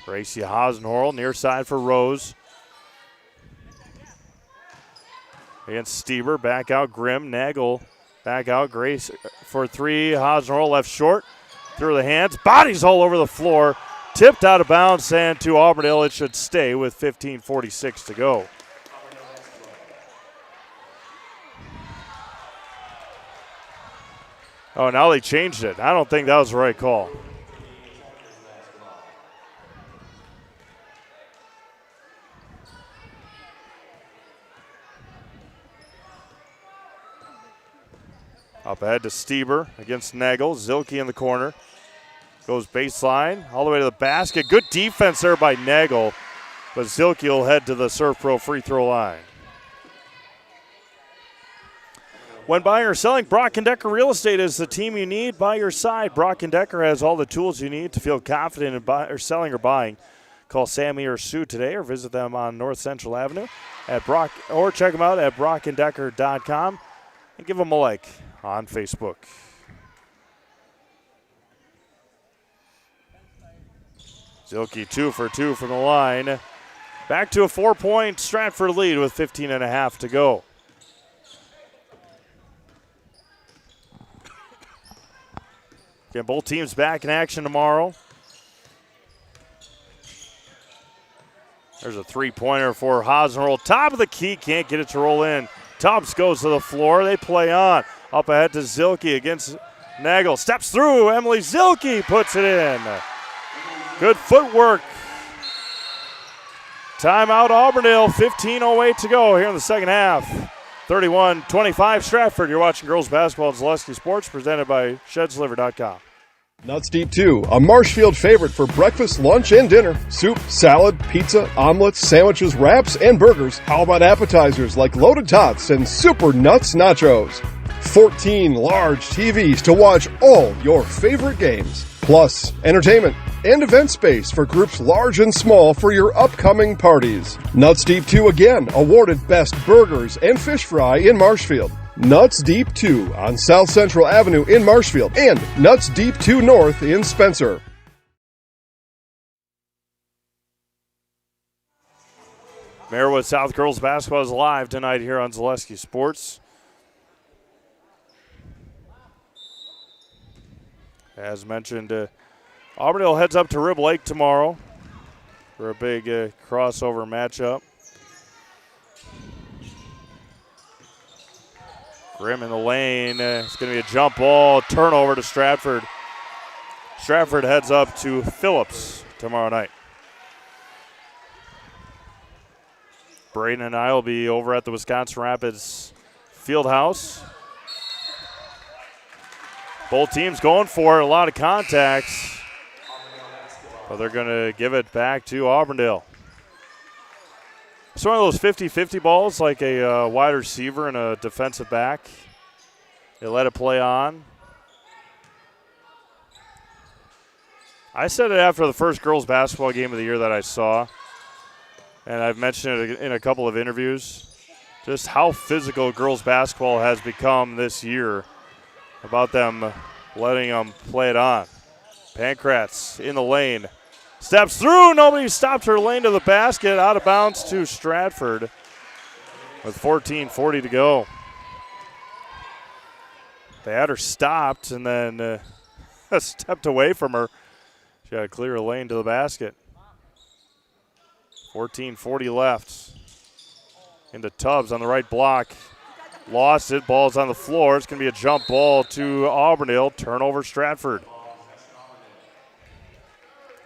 Gracie Hasenhorl, near side for Rose. Against Stieber, back out Grimm. Nagel, back out Grace for 3. Hasenhorl left short. Through the hands. Bodies all over the floor. Tipped out of bounds, and to Auburndale it should stay with 15:46 to go. Oh, now they changed it. I don't think that was the right call. Up ahead to Stieber against Nagel. Zilke in the corner. Goes baseline, all the way to the basket. Good defense there by Nagel, but Zilke will head to the Surf Pro free throw line. When buying or selling, Brock & Decker Real Estate is the team you need by your side. Brock & Decker has all the tools you need to feel confident in selling or buying. Call Sammy or Sue today or visit them on North Central Avenue or check them out at brockanddecker.com and give them a like on Facebook. Zilke 2 for 2 from the line. Back to a 4-point Stratford lead with 15.5 to go. Again, both teams back in action tomorrow. There's a three-pointer for Hasenroll. Top of the key, can't get it to roll in. Tubbs goes to the floor. They play on. Up ahead to Zilke against Nagel. Steps through. Emily Zilke puts it in. Good footwork. Timeout Auburndale. 15:08 to go here in the second half. 31-25 Stratford. You're watching girls basketball at Zaleski Sports, presented by ShedsLiver.com. Nuts Deep 2, a Marshfield favorite for breakfast, lunch, and dinner. Soup, salad, pizza, omelets, sandwiches, wraps, and burgers. How about appetizers like loaded tots and super nuts nachos? 14 large TVs to watch all your favorite games. Plus, entertainment and event space for groups large and small for your upcoming parties. Nuts Deep 2 again, awarded Best Burgers and Fish Fry in Marshfield. Nuts Deep 2 on South Central Avenue in Marshfield and Nuts Deep 2 North in Spencer. Marywood South girls basketball is live tonight here on Zaleski Sports. As mentioned, Auburndale heads up to Rib Lake tomorrow for a big crossover matchup. Grimm in the lane. It's going to be a jump ball, turnover to Stratford. Stratford heads up to Phillips tomorrow night. Braden and I will be over at the Wisconsin Rapids Fieldhouse. Both teams going for it, a lot of contacts, but they're going to give it back to Auburndale. It's one of those 50-50 balls, like a wide receiver and a defensive back. They let it play on. I said it after the first girls basketball game of the year that I saw, and I've mentioned it in a couple of interviews, just how physical girls basketball has become this year, about them letting them play it on. Pankratz in the lane. Steps through. Nobody stopped her lane to the basket. Out of bounds to Stratford with 14:40 to go. They had her stopped and then stepped away from her. She had to clear a lane to the basket. 14:40 left. Into Tubbs on the right block. Lost it. Ball's on the floor. It's going to be a jump ball to Auburndale. Turnover Stratford.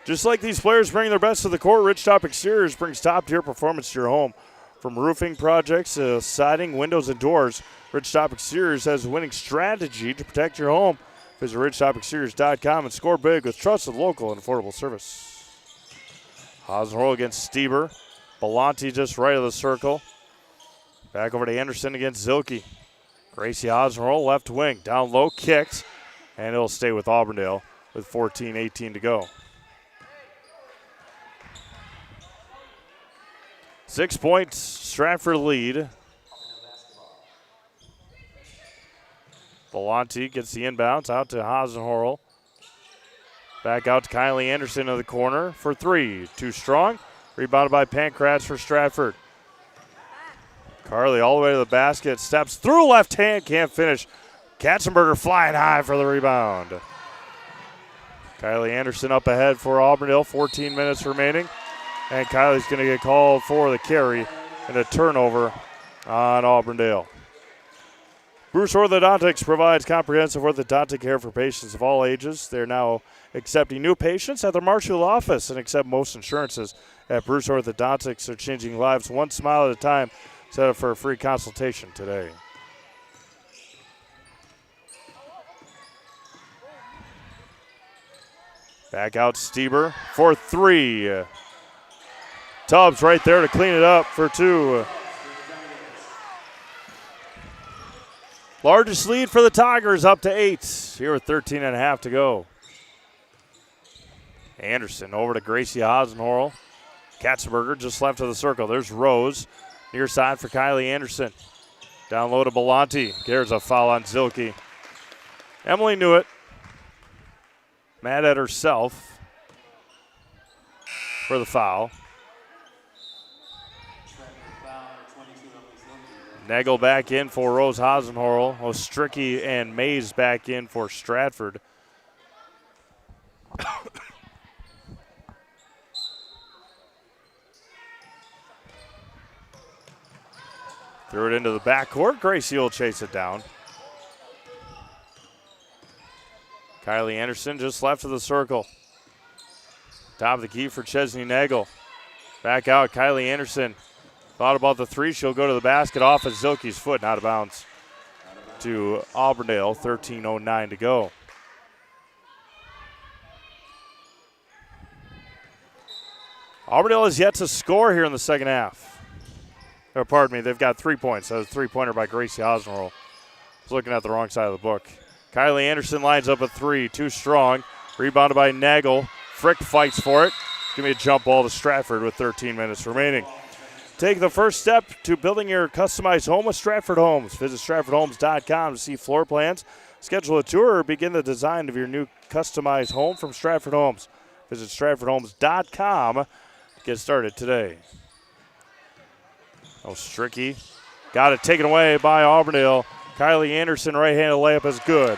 Just like these players bring their best to the court, Rich Top Exteriors brings top-tier performance to your home. From roofing projects to siding, windows, and doors, Rich Top Exteriors has a winning strategy to protect your home. Visit RidgeTopExteriors.com and score big with trusted, local, and affordable service. Hasenroll against Stieber. Belanti just right of the circle. Back over to Anderson against Zilke. Gracie Hasenroll, left wing. Down low, kicked, and it'll stay with Auburndale with 14:18 to go. 6 points, Stratford lead. Belanti gets the inbounds out to Hasenroll. Back out to Kylie Anderson in the corner for three. Too strong. Rebounded by Pankratz for Stratford. Carly all the way to the basket. Steps through left hand. Can't finish. Katzenberger flying high for the rebound. Kylie Anderson up ahead for Auburndale. 14 minutes remaining. And Kylie's going to get called for the carry and a turnover on Auburndale. Bruce Orthodontics provides comprehensive orthodontic care for patients of all ages. They're now accepting new patients at their Marshfield office and accept most insurances at Bruce Orthodontics. They're changing lives one smile at a time. Set up for a free consultation today. Back out Stieber for three. Tubbs right there to clean it up for two. Largest lead for the Tigers, up to 8. Here with 13.5 to go. Anderson over to Gracie Hasenhorl. Katzenberger just left of the circle. There's Rose. Near side for Kylie Anderson. Down low to Belanti. There's a foul on Zilke. Emily knew it. Mad at herself for the foul. Nagel back in for Rose Hasenhorl. Ostricky and Mays back in for Stratford. Threw it into the backcourt. Gracie will chase it down. Kylie Anderson just left of the circle. Top of the key for Chesney Nagel. Back out, Kylie Anderson. Thought about the three. She'll go to the basket off of Zilke's foot, not out of bounds. To Auburndale, 13:09 to go. Auburndale has yet to score here in the second half. Or pardon me, they've got 3 points. That was a three-pointer by Gracie Hasenhorl. I was looking at the wrong side of the book. Kylie Anderson lines up a three, too strong. Rebounded by Nagel. Frick fights for it. Give me a jump ball to Stratford with 13 minutes remaining. Take the first step to building your customized home with Stratford Homes. Visit StratfordHomes.com to see floor plans, schedule a tour, or begin the design of your new customized home from Stratford Homes. Visit StratfordHomes.com to get started today. Stricky got it taken away by Auburndale. Kylie Anderson, right-handed layup is good.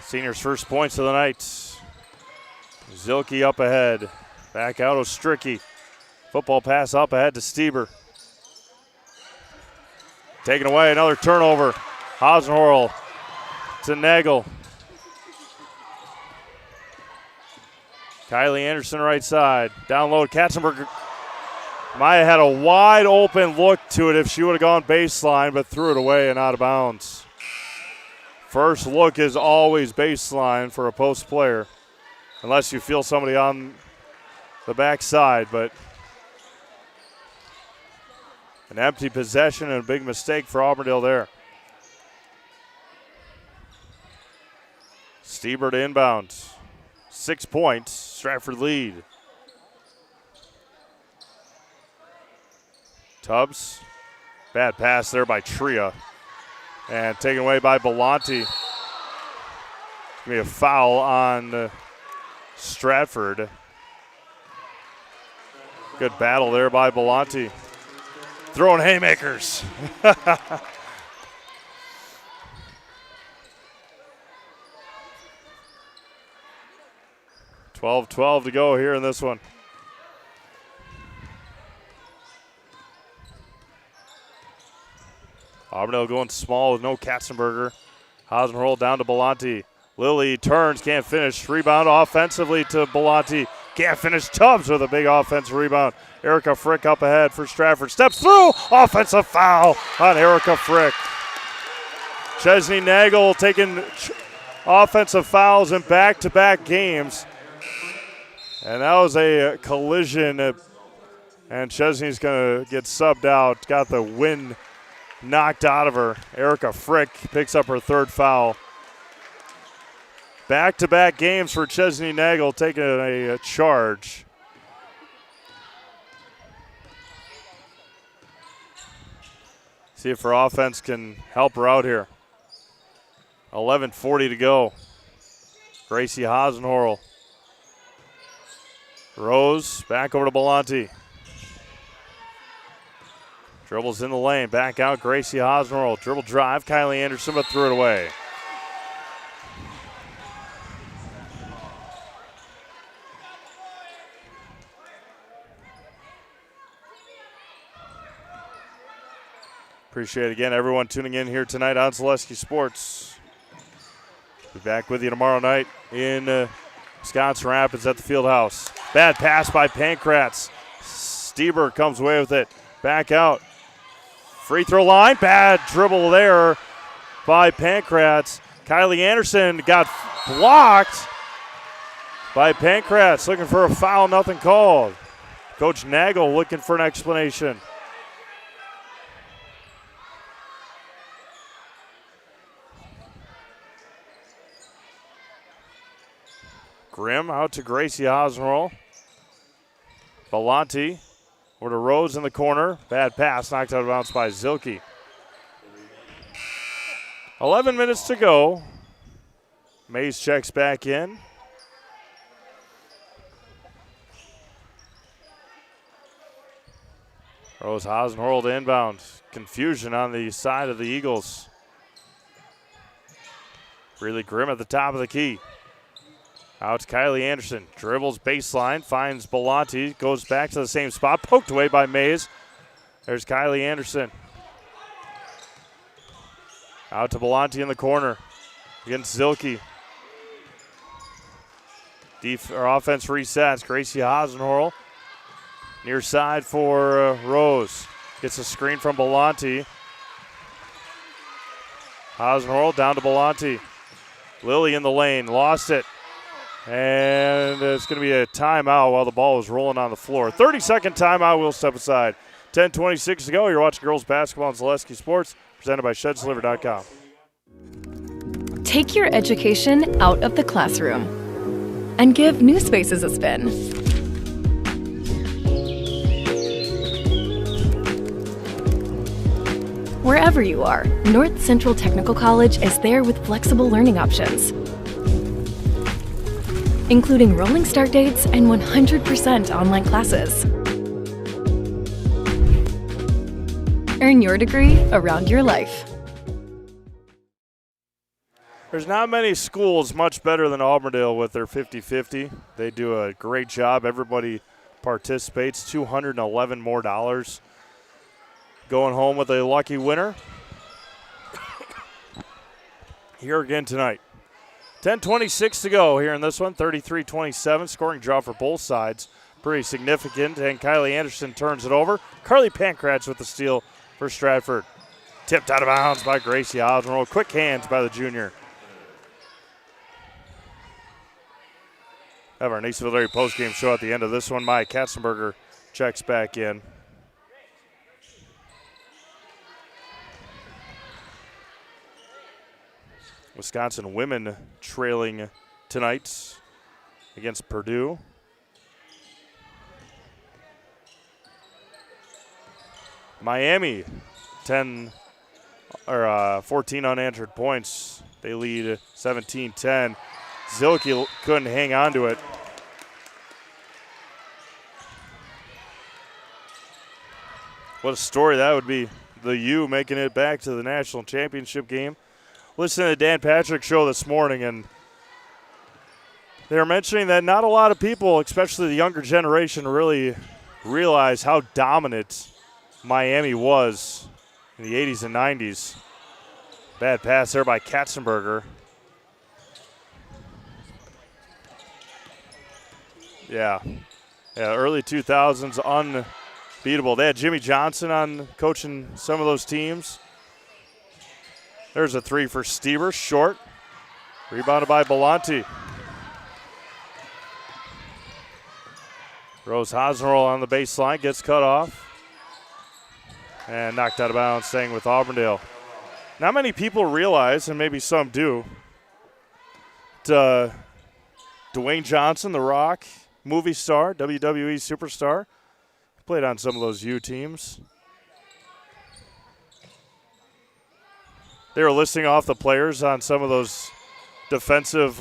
Senior's first points of the night. Zilke up ahead. Back out Ostricky. Football pass up ahead to Stieber. Taken away, another turnover. Hasenhorl to Nagel. Kylie Anderson right side. Down low, Katzenberger. Maya had a wide open look to it if she would have gone baseline, but threw it away and out of bounds. First look is always baseline for a post player, unless you feel somebody on the backside, but an empty possession and a big mistake for Auburndale there. Stieber to inbound. 6 points, Stratford lead. Tubbs, bad pass there by Tria. And taken away by Belanti. Going to be a foul on Stratford. Good battle there by Belanti. Throwing haymakers. 12-12 to go here in this one. Auburndale going small with no Katzenberger. Hasenhorl down to Belanti. Lilly turns, can't finish. Rebound offensively to Belanti. Can't finish. Tubbs with a big offensive rebound. Erica Frick up ahead for Stratford. Steps through. Offensive foul on Erica Frick. Chesney Nagel taking offensive fouls in back-to-back games. And that was a collision. And Chesney's going to get subbed out. Got the wind knocked out of her. Erica Frick picks up her third foul. Back-to-back games for Chesney Nagel taking a charge. See if her offense can help her out here. 11:40 to go. Gracie Hasenhorl. Rose back over to Belanti. Dribbles in the lane. Back out Gracie Hasenhorl. Dribble drive. Kylie Anderson, but threw it away. Appreciate again everyone tuning in here tonight on Zaleski Sports. Be back with you tomorrow night in Wisconsin Rapids at the Fieldhouse. Bad pass by Pankratz. Stieber comes away with it. Back out. Free throw line. Bad dribble there by Pankratz. Kylie Anderson got blocked by Pankratz. Looking for a foul. Nothing called. Coach Nagel looking for an explanation. Grimm out to Gracie Osnroll. Belanti over to Rose in the corner. Bad pass, knocked out of bounds by Zilke. 11 minutes to go. Mays checks back in. Rose Osnroll to inbound. Confusion on the side of the Eagles. Really Grimm at the top of the key. Out to Kylie Anderson. Dribbles baseline, finds Belanti, goes back to the same spot, poked away by Mays. There's Kylie Anderson. Out to Belanti in the corner against Zilke. Offense resets. Gracie Osnroll near side for Rose. Gets a screen from Belanti. Osnroll down to Belanti. Lily in the lane, lost it. And it's going to be a timeout while the ball is rolling on the floor. 30-second timeout. We'll step aside. 10:26 to go. You're watching girls basketball on Zaleski Sports, presented by ShedsDeliver.com. Take your education out of the classroom and give New Spaces a spin. Wherever you are, North Central Technical College is there with flexible learning options, including rolling start dates and 100% online classes. Earn your degree around your life. There's not many schools much better than Auburndale with their 50-50. They do a great job. Everybody participates. $211 more going home with a lucky winner. Here again tonight. 10:26 to go here in this one. 33-27. Scoring draw for both sides. Pretty significant. And Kylie Anderson turns it over. Carly Pankratz with the steal for Stratford. Tipped out of bounds by Gracie Osnroll. Quick hands by the junior. Have our Niceville Dairy postgame show at the end of this one. Maya Katzenberger checks back in. Wisconsin women trailing tonight against Purdue. Miami, 14 unanswered points. They lead 17-10. Zilke couldn't hang on to it. What a story that would be. The U making it back to the national championship game. Listening to the Dan Patrick show this morning, and they were mentioning that not a lot of people, especially the younger generation, really realize how dominant Miami was in the 80s and 90s. Bad pass there by Katzenberger. Yeah, early 2000s, unbeatable. They had Jimmy Johnson on coaching some of those teams. There's a three for Stieber, short. Rebounded by Belanti. Rose Osnroll on the baseline, gets cut off. And knocked out of bounds, staying with Auburndale. Not many people realize, and maybe some do, Dwayne Johnson, The Rock, movie star, WWE superstar, played on some of those U teams. They were listing off the players on some of those defensive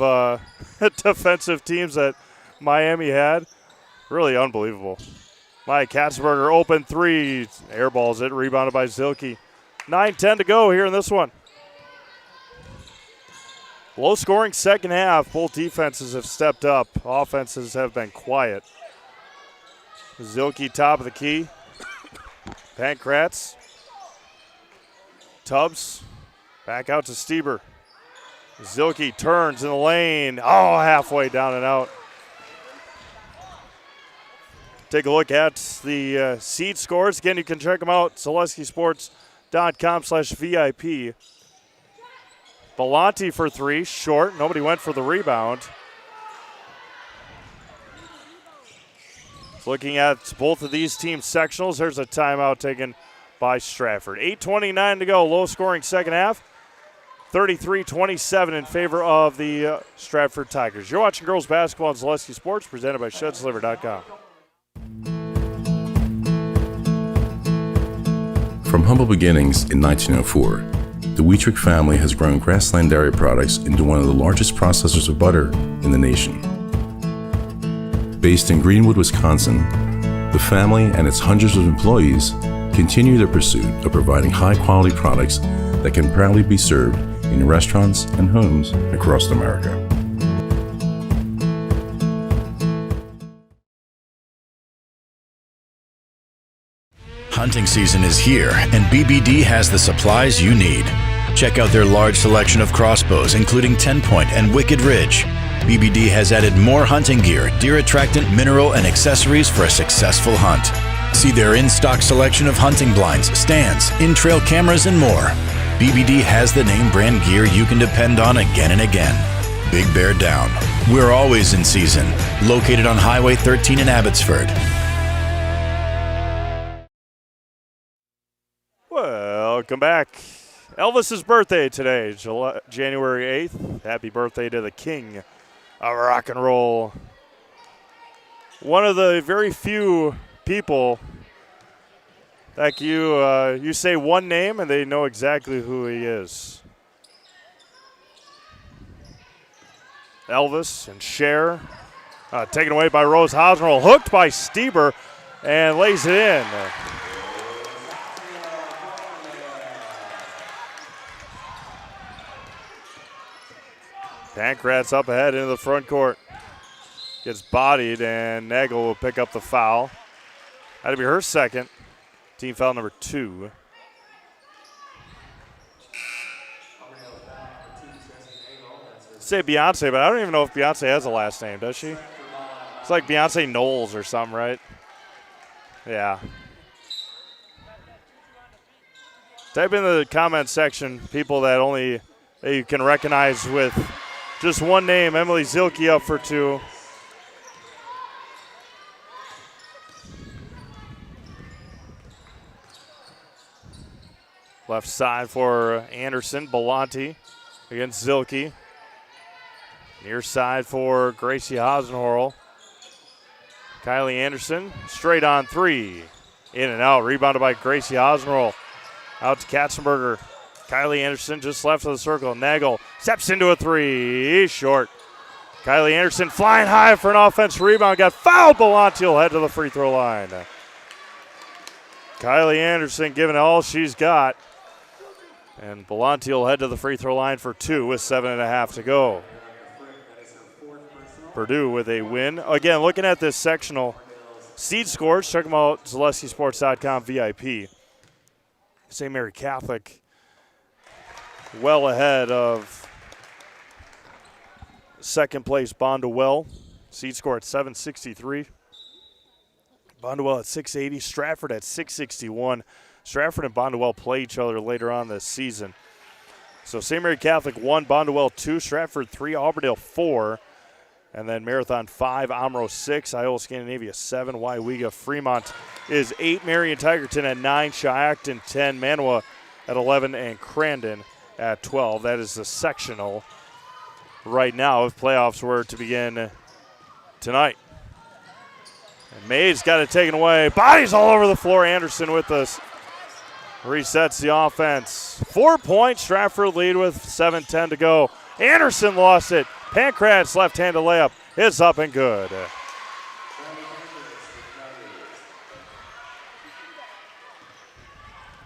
defensive teams that Miami had. Really unbelievable. Maya Katzenberger, open three, airballs it, rebounded by Zilke. 9:10 to go here in this one. Low-scoring second half. Both defenses have stepped up. Offenses have been quiet. Zilke top of the key. Pankratz. Tubbs. Back out to Stieber. Zilke turns in the lane. Oh, halfway down and out. Take a look at the seed scores. Again, you can check them out, SaleskiSports.com/VIP. Belanti for three, short. Nobody went for the rebound. Looking at both of these teams' sectionals, there's a timeout taken by Stratford. 8:29 to go, low-scoring second half. 33-27 in favor of the Stratford Tigers. You're watching girls basketball on Zaleski Sports, presented by ShedsDeliver.com. From humble beginnings in 1904, the Wheatrick family has grown Grassland Dairy Products into one of the largest processors of butter in the nation. Based in Greenwood, Wisconsin, the family and its hundreds of employees continue their pursuit of providing high-quality products that can proudly be served in restaurants and homes across America. Hunting season is here, and BBD has the supplies you need. Check out their large selection of crossbows, including 10-point and Wicked Ridge. BBD has added more hunting gear, deer attractant, mineral, and accessories for a successful hunt. See their in-stock selection of hunting blinds, stands, in-trail cameras, and more. BBD has the name brand gear you can depend on again and again. Big Bear Down. We're always in season. Located on Highway 13 in Abbotsford. Welcome back. Elvis's birthday today, January 8th. Happy birthday to the king of rock and roll. One of the very few people that you say one name and they know exactly who he is. Elvis and Cher, taken away by Rose Hosmerl, hooked by Stieber, and lays it in. Pankratz up ahead into the front court. Gets bodied, and Nagel will pick up the foul. That'll be her second. Team foul number 2. Say Beyonce, but I don't even know if Beyonce has a last name, does she? It's like Beyonce Knowles or something, right? Yeah. Type in the comment section people that only that you can recognize with just one name. Emily Zilke up for 2. Left side for Anderson, Belanti against Zilke. Near side for Gracie Hasenhorl. Kylie Anderson, straight on 3. In and out, rebounded by Gracie Hasenhorl. Out to Katzenberger. Kylie Anderson just left of the circle. Nagel steps into a 3. He's short. Kylie Anderson flying high for an offensive rebound. Got fouled. Belanti will head to the free throw line. Kylie Anderson giving it all she's got. And Belanti will head to the free throw line for 2 with 7.5 to go. Purdue with a win. Again, looking at this sectional seed scores, check them out, ZaleskiSports.com VIP. St. Mary Catholic well ahead of second place Bondwell. Seed score at 763. Bondwell at 680. Stratford at 661. Stratford and Bondwell play each other later on this season. So St. Mary Catholic 1, Bondwell 2, Stratford 3, Auburndale 4, and then Marathon 5, Omro 6, Iola Scandinavia 7, Waiwiga Fremont is 8, Marion Tigerton at 9, Shiacton 10, Manawa at 11, and Crandon at 12. That is the sectional right now if playoffs were to begin tonight. And Mays got it taken away. Bodies all over the floor. Anderson with us. Resets the offense. 4-point Stratford lead with 7:10 to go. Anderson lost it. Pankratz left-handed layup is up and good.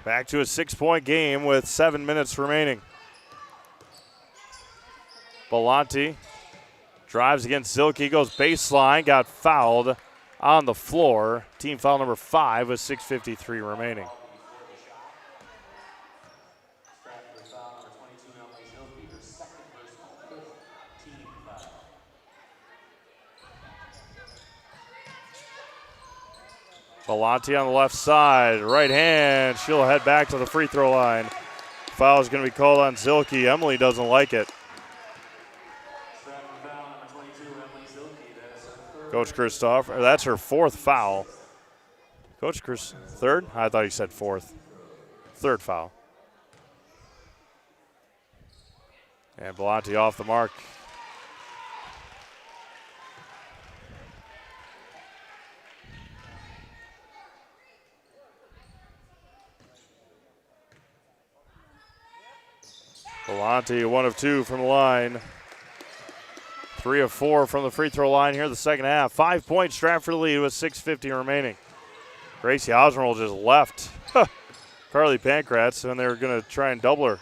Back to a 6-point game with 7 minutes remaining. Belanti drives against Zilke, goes baseline, got fouled on the floor. Team foul number 5 with 6:53 remaining. Belanti on the left side, right hand. She'll head back to the free throw line. Foul is going to be called on Zilke. Emily doesn't like it. Coach Christoph, that's her fourth foul. Coach Chris, third? I thought he said fourth. Third foul. And Belanti off the mark. Belanti, 1 of 2 from the line. 3 of 4 from the free throw line here in the second half. 5-point Stratford lead with 6:50 remaining. Gracie Osmerl just left Carly Pankratz, and they're going to try and double her.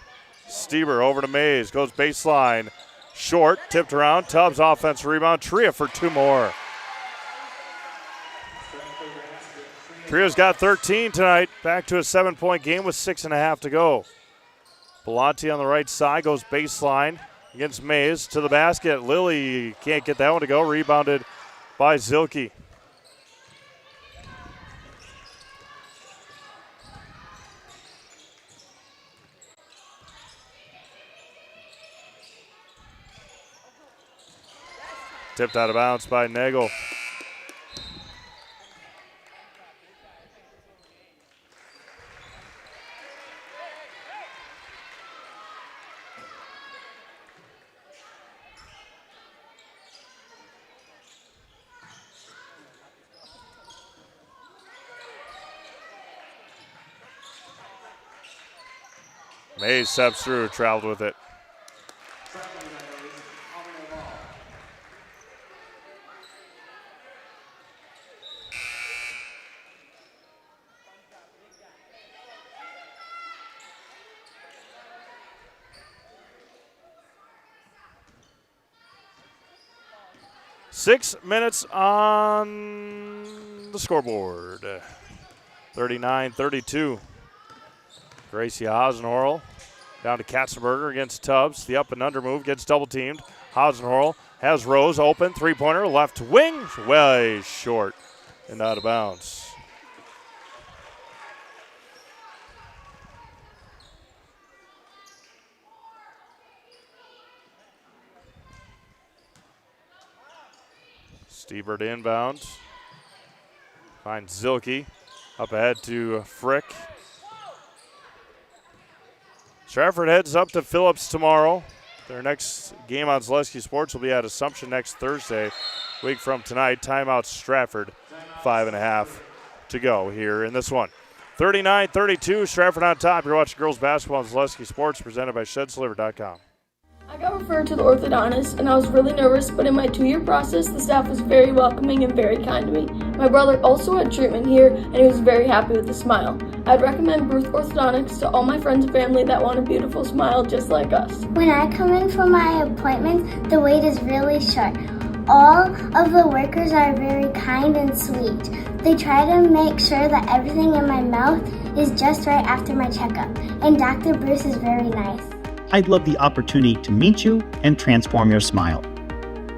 Stieber over to Mays, goes baseline. Short, tipped around. Tubbs offensive rebound. Tria for 2 more. Tria's got 13 tonight. Back to a 7-point game with 6.5 to go. Belanti on the right side goes baseline against Mays to the basket. Lilly can't get that one to go. Rebounded by Zilke. Tipped out of bounds by Nagel. Mays steps through, traveled with it. Six minutes on the scoreboard. 39-32. Gracie Hasenhorl down to Katzenberger against Tubbs. The up and under move gets double teamed. Hasenhorl has Rose open. 3-pointer, left wing, way short and out of bounds. Stieber to inbound. Finds Zilke. Up ahead to Frick. Stratford heads up to Phillips tomorrow. Their next game on Zaleski Sports will be at Assumption next Thursday, week from tonight. Timeout Stratford, 5.5 to go here in this one. 39-32, Stratford on top. You're watching girls basketball on Zaleski Sports, presented by ShedsDelivered.com. I got referred to the orthodontist, and I was really nervous, but in my 2-year process, the staff was very welcoming and very kind to me. My brother also had treatment here, and he was very happy with the smile. I'd recommend Bruce Orthodontics to all my friends and family that want a beautiful smile just like us. When I come in for my appointment, the wait is really short. All of the workers are very kind and sweet. They try to make sure that everything in my mouth is just right after my checkup, and Dr. Bruce is very nice. I'd love the opportunity to meet you and transform your smile.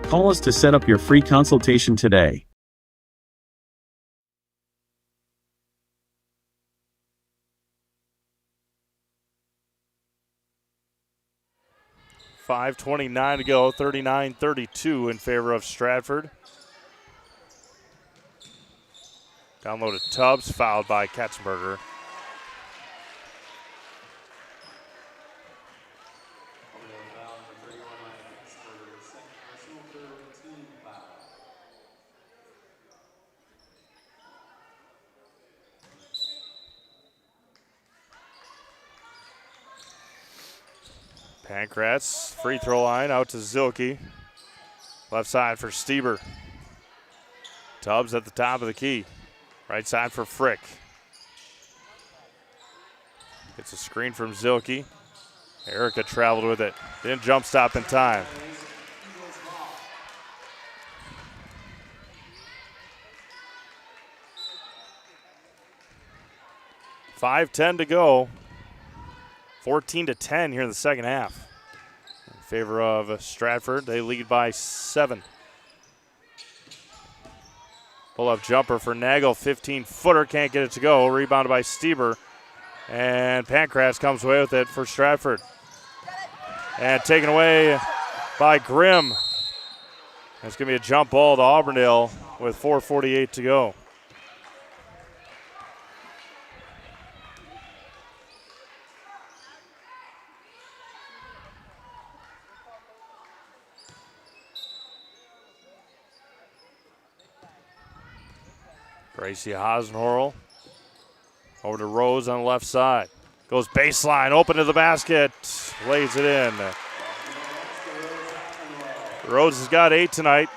Call us to set up your free consultation today. .5:29 to go, 39-32 in favor of Stratford. Downloaded Tubbs, fouled by Katzenberger. Pankratz, free throw line out to Zilke. Left side for Stieber. Tubbs at the top of the key. Right side for Frick. Gets a screen from Zilke. Erica traveled with it. Didn't jump stop in time. .5:10 to go. 14-10 here in the second half. In favor of Stratford, they lead by 7. Pull-up jumper for Nagel, 15-footer, can't get it to go. Rebounded by Stieber, and Pankratz comes away with it for Stratford. And taken away by Grimm. It's going to be a jump ball to Auburndale with 4:48 to go. Gracie Hasenhorl over to Rose on the left side. Goes baseline, open to the basket, lays it in. Rose has got 8 tonight.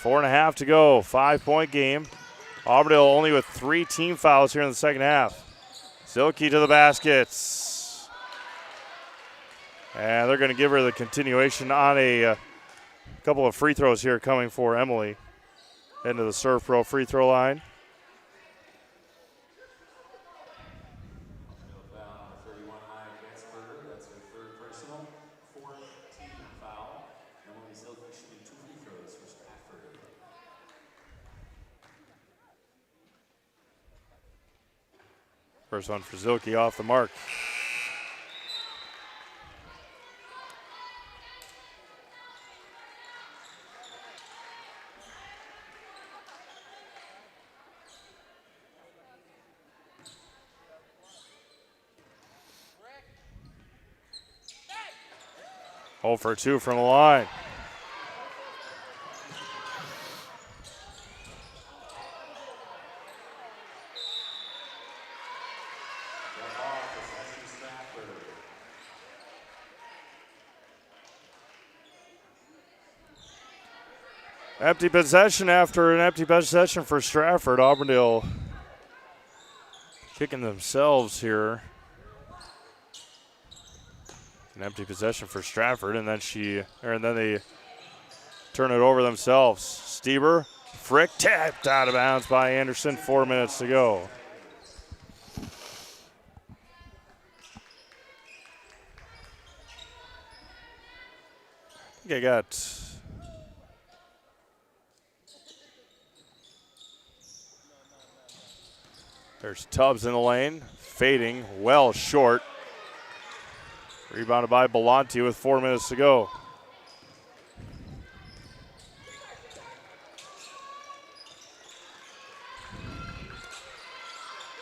4.5 to go, 5-point game. Auburndale only with 3 team fouls here in the second half. Zilke to the baskets. And they're going to give her the continuation on a couple of free throws here coming for Emily. Into the Surf Pro free throw line. First one for Zilke off the mark. Oh for 2 from the line. Empty possession after an empty possession for Stratford. Auburndale kicking themselves here. An empty possession for Stratford, and then they turn it over themselves. Stieber, Frick, tapped out of bounds by Anderson. 4 minutes to go. I think I got. There's Tubbs in the lane, fading well short. Rebounded by Belanti with 4 minutes to go.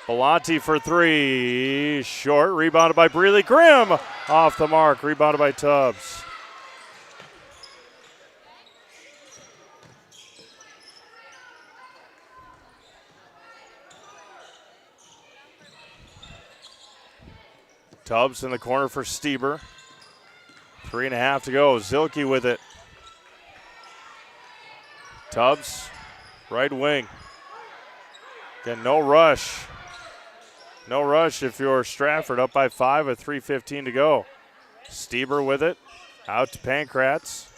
Belanti for 3, short, rebounded by Breeley Grimm. Off the mark, rebounded by Tubbs. Tubbs in the corner for Stieber. 3.5 to go. Zilke with it. Tubbs, right wing. Again, no rush. No rush if you're Stratford, up by 5 with 3:15 to go. Stieber with it. Out to Pankratz.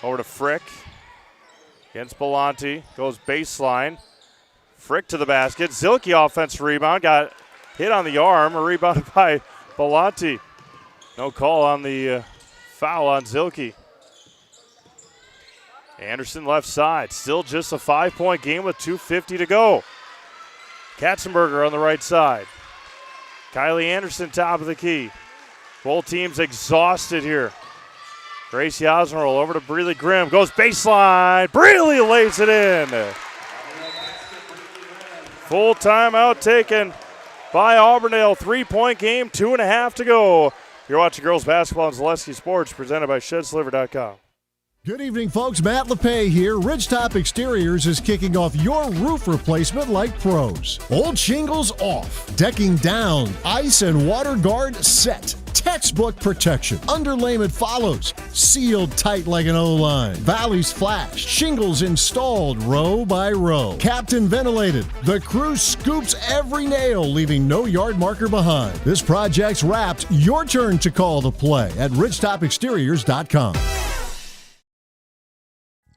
Over to Frick. Against Belanti. Goes baseline. Frick to the basket. Zilke offensive rebound. Got hit on the arm. Rebounded by Belanti. No call on the foul on Zilke. Anderson left side. Still just a 5-point game with 2:50 to go. Katzenberger on the right side. Kylie Anderson top of the key. Both teams exhausted here. Gracie Osmerl over to Breeley Grimm. Goes baseline. Breeley lays it in. Full timeout taken by Auburndale. 3-point game, 2.5 to go. You're watching girls basketball on Zaleski Sports, presented by ShedSliver.com. Good evening, folks. Matt LePay here. Ridgetop Exteriors is kicking off your roof replacement like pros. Old shingles off, decking down, ice and water guard set. Textbook protection. Underlayment follows. Sealed tight like an O-line. Valleys flashed. Shingles installed row by row. Captain ventilated. The crew scoops every nail, leaving no yard marker behind. This project's wrapped. Your turn to call the play at ridgetopexteriors.com.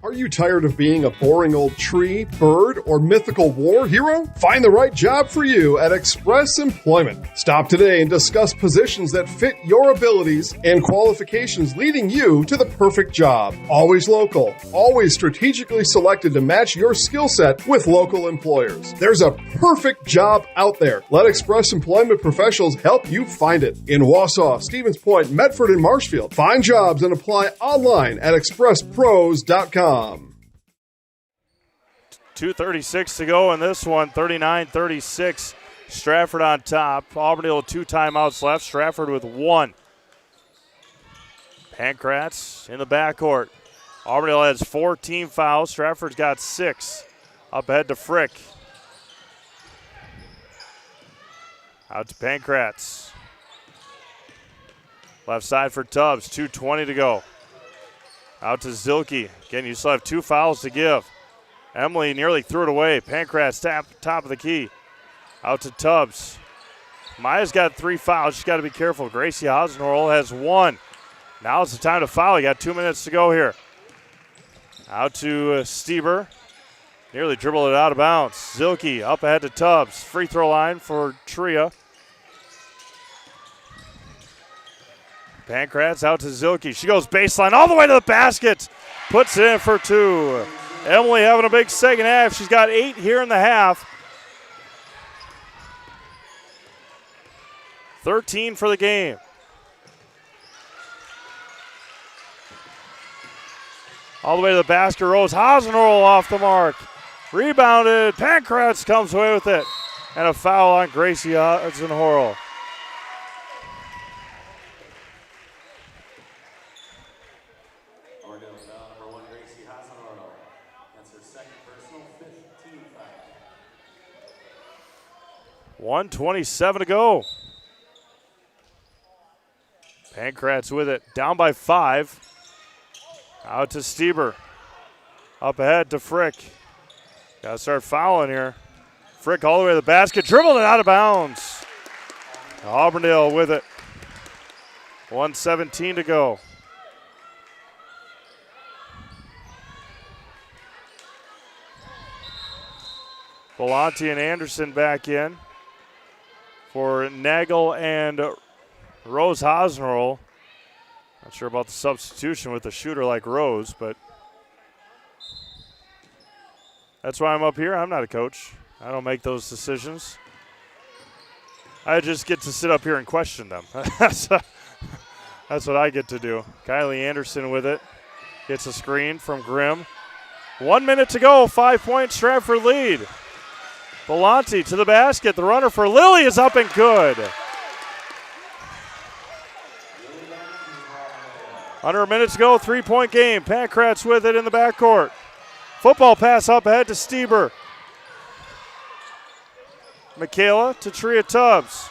Are you tired of being a boring old tree, bird, or mythical war hero? Find the right job for you at Express Employment. Stop today and discuss positions that fit your abilities and qualifications, leading you to the perfect job. Always local, always strategically selected to match your skill set with local employers. There's a perfect job out there. Let Express Employment professionals help you find it. In Wausau, Stevens Point, Medford, and Marshfield. Find jobs and apply online at expresspros.com. 2:36 to go in this one, 39-36. Stratford on top. Auburndale with 2 timeouts left. Stratford with 1. Pankratz in the backcourt. Auburndale has 4 team fouls. Stratford's got 6. Up ahead to Frick. Out to Pankratz. Left side for Tubbs. 2:20 to go. Out to Zilke. Again, you still have 2 fouls to give. Emily nearly threw it away. Pankratz top of the key. Out to Tubbs. Maya's got 3 fouls. She's got to be careful. Gracie Hasenhorl has 1. Now it's the time to foul. You got 2 minutes to go here. Out to Stieber. Nearly dribbled it out of bounds. Zilke up ahead to Tubbs. Free throw line for Tria. Pankratz out to Zilke. She goes baseline all the way to the basket. Puts it in for 2. Emily having a big second half. She's got 8 here in the half. 13 for the game. All the way to the basket. Rose Hasenhorl off the mark. Rebounded. Pankratz comes away with it. And a foul on Gracie Hasenhorl. Number 1, Gracie Hasenhorl. That's her second personal, 5th team foul. 1:27 to go. Pankratz with it. Down by 5. Out to Stieber. Up ahead to Frick. Got to start fouling here. Frick all the way to the basket. Dribbled it out of bounds. Auburndale with it. 1:17 to go. Belanti and Anderson back in for Nagel and Rose Hasenhorl. Not sure about the substitution with a shooter like Rose, but that's why I'm up here. I'm not a coach. I don't make those decisions. I just get to sit up here and question them. That's what I get to do. Kylie Anderson with it. Gets a screen from Grimm. 1 minute to go. 5-point Stratford lead. Belanti to the basket. The runner for Lily is up and good. Under a minute to go. 3-point game. Pankratz with it in the backcourt. Football pass up ahead to Stieber. Michaela to Tria Tubbs.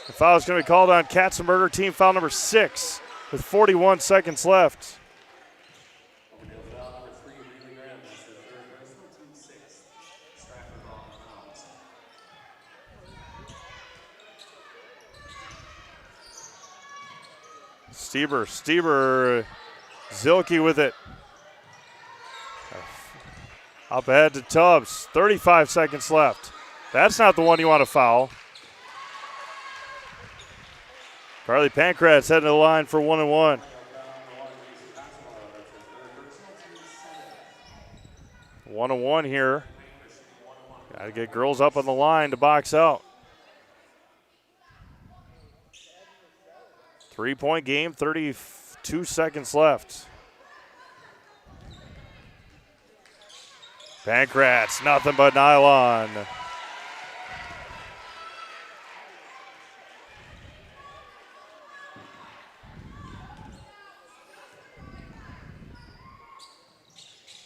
The foul is going to be called on Katzenberger, team foul number 6, with 41 seconds left. Stieber, Zilke with it. Up ahead to Tubbs, 35 seconds left. That's not the one you want to foul. Carly Pankratz heading to the line for 1-and-1. One-on-one here. Got to get girls up on the line to box out. 3-point game, 32 seconds left. Pankratz, nothing but nylon.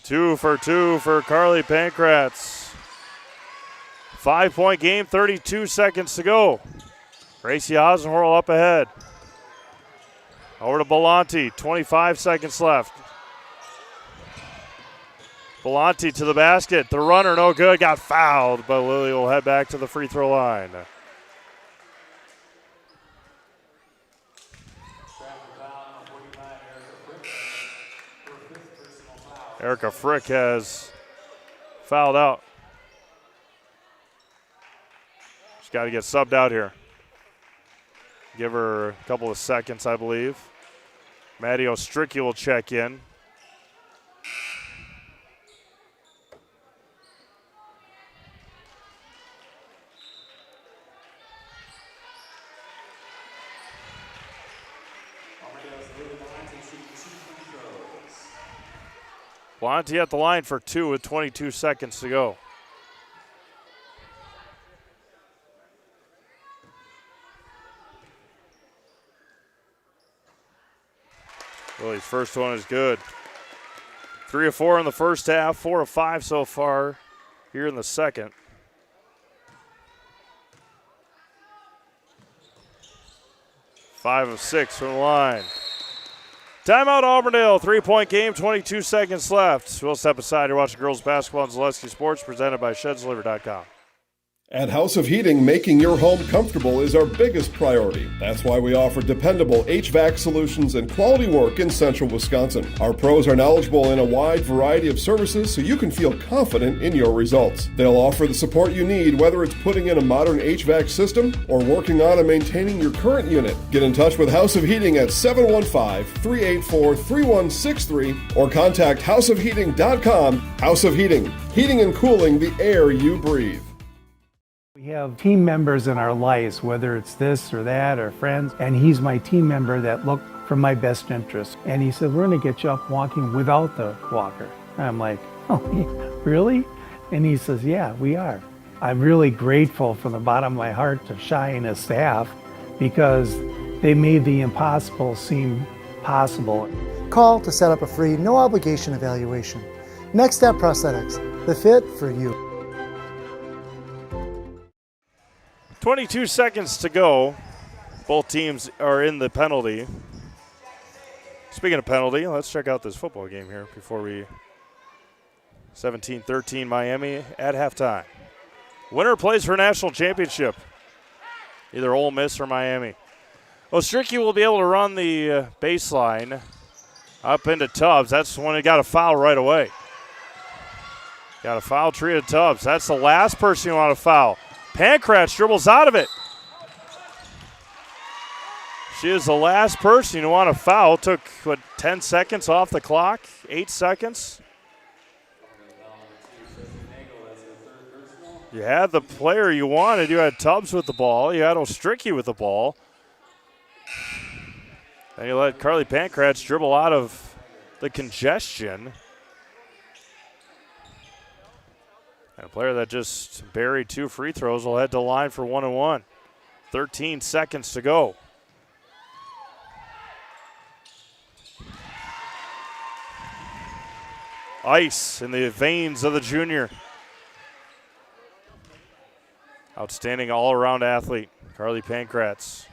Two for Carly Pankratz. 5-point game, 32 seconds to go. Gracie Hasenhorl up ahead. Over to Belanti, 25 seconds left. Belanti to the basket. The runner, no good, got fouled, but Lily will head back to the free throw line. Erica Frick has fouled out. She's got to get subbed out here. Give her a couple of seconds, I believe. Maddie Ostricki will check in. Blonte at the line for 2 with 22 seconds to go. Willie's first one is good. 3 of 4 in the first half, 4 of 5 so far here in the second. Five of 6 from the line. Timeout Auburndale, 3-point game, 22 seconds left. We'll step aside. You're watching girls basketball on Zaleski Sports, presented by ShedsDeliver.com. At House of Heating, making your home comfortable is our biggest priority. That's why we offer dependable HVAC solutions and quality work in central Wisconsin. Our pros are knowledgeable in a wide variety of services so you can feel confident in your results. They'll offer the support you need, whether it's putting in a modern HVAC system or working on and maintaining your current unit. Get in touch with House of Heating at 715-384-3163 or contact houseofheating.com. House of Heating, heating and cooling the air you breathe. We have team members in our lives, whether it's this or that or friends, and he's my team member that look for my best interest. And he said, we're going to get you up walking without the walker. And I'm like, oh, really? And he says, yeah, we are. I'm really grateful from the bottom of my heart to Shai and his staff because they made the impossible seem possible. Call to set up a free, no obligation evaluation. Next Step Prosthetics, the fit for you. 22 seconds to go. Both teams are in the penalty. Speaking of penalty, let's check out this football game here before we 17-13 Miami at halftime. Winner plays for national championship. Either Ole Miss or Miami. Ostricki will be able to run the baseline up into Tubbs. That's when he got a foul right away. Got a foul, Tria Tubbs. That's the last person you want to foul. Pankratz dribbles out of it. She is the last person you want to foul. Took, 10 seconds off the clock? 8 seconds? You had the player you wanted. You had Tubbs with the ball. You had Ostricki with the ball. And you let Carly Pankratz dribble out of the congestion. And a player that just buried 2 free throws will head to the line for 1-1. 13 seconds to go. Ice in the veins of the junior. Outstanding all-around athlete, Carly Pankratz.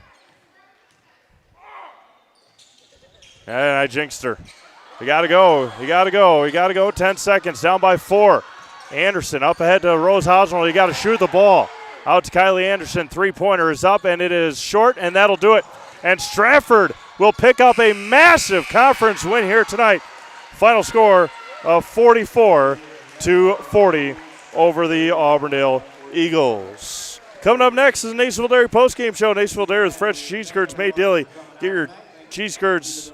And I jinxed her. You got to go. You got to go. You got to go. 10 seconds. Down by 4. Anderson up ahead to Rose Hosnell. You got to shoot the ball. Out to Kylie Anderson. 3-pointer is up, and it is short, and that'll do it. And Stratford will pick up a massive conference win here tonight. Final score of 44-40 over the Auburndale Eagles. Coming up next is the Nationville Dairy postgame show. Nationville Dairy with fresh cheese curds made daily. Get your cheese curds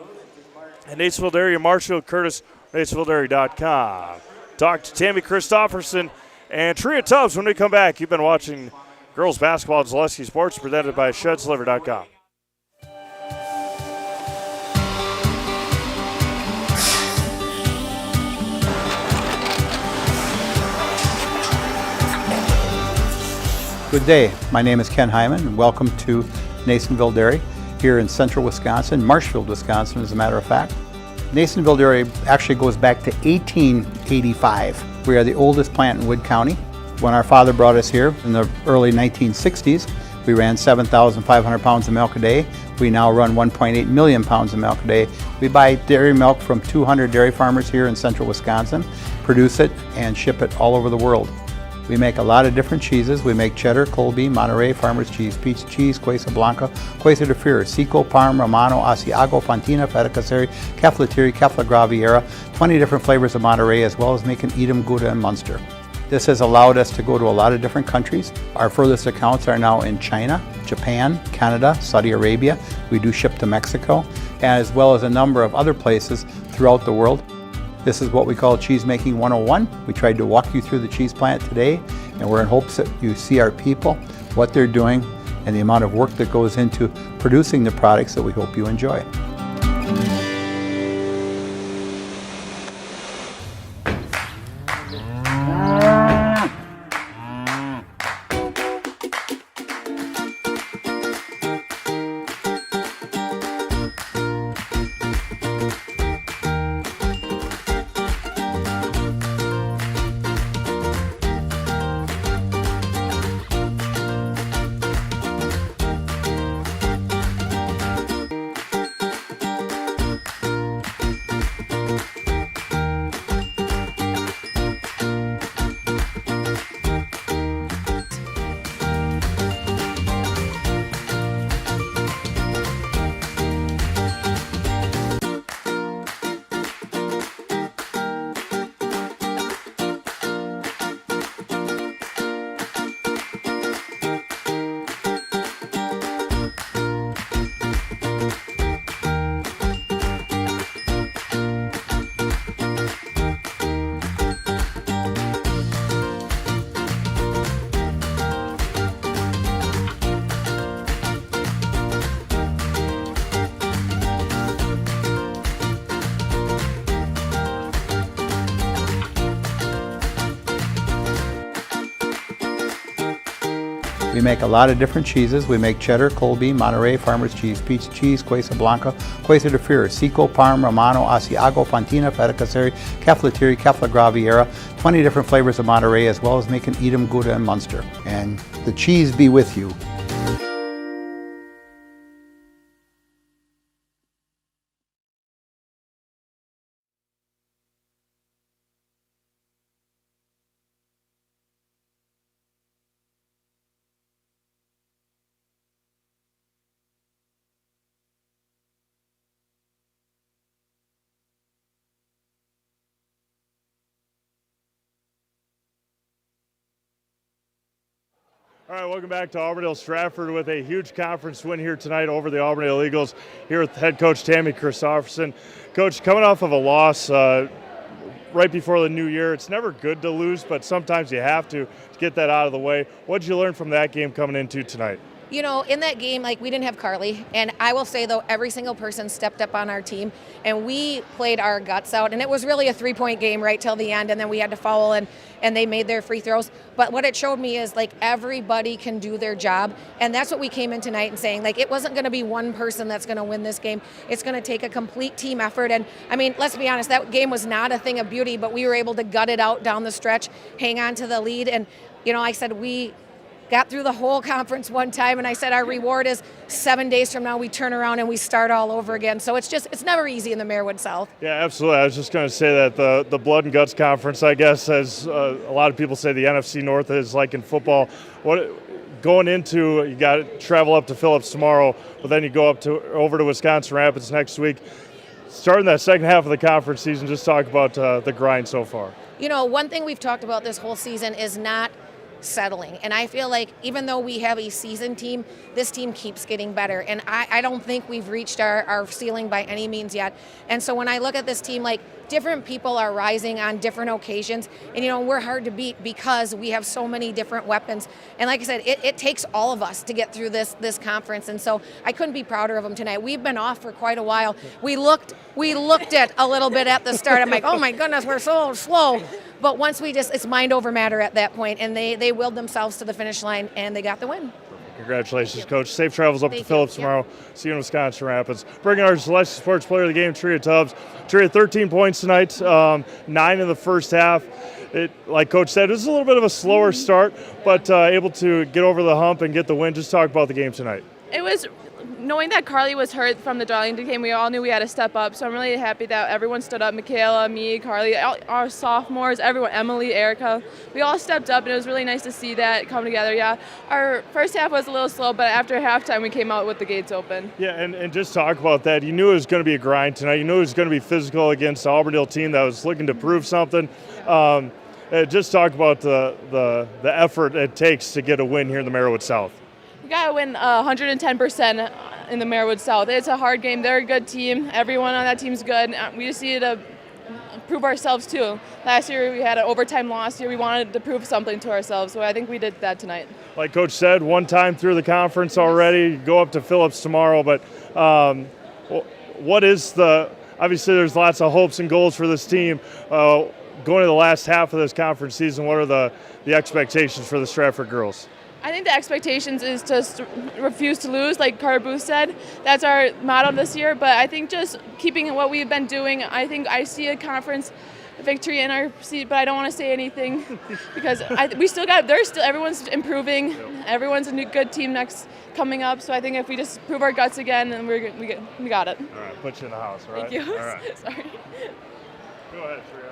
at Nationville Dairy in Marshfield, Curtis, NationvilleDairy.com. Talk to Tammy Christofferson and Tria Tubbs when we come back. You've been watching girls basketball at Zaleski Sports, presented by ShedsDeliver.com. Good day. My name is Ken Hyman, and welcome to Nasonville Dairy here in central Wisconsin, Marshfield, Wisconsin, as a matter of fact. Nasonville Dairy actually goes back to 1885. We are the oldest plant in Wood County. When our father brought us here in the early 1960s, we ran 7,500 pounds of milk a day. We now run 1.8 million pounds of milk a day. We buy dairy milk from 200 dairy farmers here in central Wisconsin, produce it, and ship it all over the world. We make a lot of different cheeses. We make cheddar, Colby, Monterey, Farmer's Cheese, Pizza Cheese, Quesa Blanca, Quesa de Fir, Seco, Parm, Romano, Asiago, Fontina, Feta Caseri, Cafflatiri, Caffla Graviera, 20 different flavors of Monterey, as well as making Edam, Gouda, and Munster. This has allowed us to go to a lot of different countries. Our furthest accounts are now in China, Japan, Canada, Saudi Arabia. We do ship to Mexico, as well as a number of other places throughout the world. This is what we call Cheese Making 101. We tried to walk you through the cheese plant today, and we're in hopes that you see our people, what they're doing, and the amount of work that goes into producing the products that we hope you enjoy. We make a lot of different cheeses. We make cheddar, Colby, Monterey, Farmer's Cheese, Pizza Cheese, Quesa Blanca, Quesa de Fir, Seco, Parm, Romano, Asiago, Fontina, Feta Caseri, Cafflatiri, Caffla Graviera, 20 different flavors of Monterey, as well as making Edam, Gouda, and Munster. And the cheese be with you. All right, welcome back to Auburndale Stratford with a huge conference win here tonight over the Auburndale Eagles here with head coach Tammy Christopherson. Coach, coming off of a loss right before the new year, it's never good to lose, but sometimes you have to get that out of the way. What did you learn from that game coming into tonight? You know, in that game, we didn't have Carly, and I will say, though, every single person stepped up on our team, and we played our guts out, and it was really a three-point game right till the end, and then we had to foul, and they made their free throws. But what it showed me is, everybody can do their job, and that's what we came in tonight and saying, it wasn't going to be one person that's going to win this game. It's going to take a complete team effort, and, I mean, let's be honest, that game was not a thing of beauty, but we were able to gut it out down the stretch, hang on to the lead, and, I said we got through the whole conference one time, and I said our reward is 7 days from now we turn around and we start all over again. So it's never easy in the Marywood South. Yeah, absolutely. I was just going to say that the Blood and Guts Conference, I guess, as a lot of people say the NFC North is like in football. Going into, you got to travel up to Phillips tomorrow, but then you go over to Wisconsin Rapids next week. Starting that second half of the conference season, just talk about the grind so far. One thing we've talked about this whole season is not settling, and I feel like even though we have a seasoned team, this team keeps getting better, and I don't think we've reached our ceiling by any means yet. And so when I look at this team, different people are rising on different occasions, and we're hard to beat because we have so many different weapons. And like I said, it takes all of us to get through this conference, and so I couldn't be prouder of them tonight. We've been off for quite a while. We looked at a little bit at the start. I'm like, oh my goodness, we're so slow. But once it's mind over matter at that point, and they willed themselves to the finish line, and they got the win. Congratulations, Coach. Safe travels up to Phillips tomorrow. See you in Wisconsin Rapids. Bringing our Celestial Sports Player of the Game, Tria Tubbs. Tria, 13 points tonight, 9 in the first half. Like Coach said, it was a little bit of a slower start, but able to get over the hump and get the win. Just talk about the game tonight. It was knowing that Carly was hurt from the Darlington game, we all knew we had to step up. So I'm really happy that everyone stood up. Michaela, me, Carly, our sophomores, everyone, Emily, Erica, we all stepped up, and it was really nice to see that come together. Yeah, our first half was a little slow, but after halftime, we came out with the gates open. Yeah, and just talk about that. You knew it was going to be a grind tonight. You knew it was going to be physical against the Auburndale team that was looking to prove something. Just talk about the effort it takes to get a win here in the Merriwood South. We got to win 110% in the Merriwood South. It's a hard game. They're a good team. Everyone on that team's good. We just needed to prove ourselves too. Last year we had an overtime loss. Here we wanted to prove something to ourselves, so I think we did that tonight. Like Coach said, one time through the conference already. Go up to Phillips tomorrow, but what is obviously there's lots of hopes and goals for this team. Going to the last half of this conference season, what are the expectations for the Stratford girls? I think the expectations is to refuse to lose, like Carter Booth said. That's our motto this year, but I think just keeping what we've been doing, I think I see a conference victory in our seat, but I don't want to say anything because everyone's improving. Everyone's a new good team coming up, so I think if we just prove our guts again, then we got it. All right, put you in the house, all right? Thank you. All right. Sorry. Go ahead, Shreya.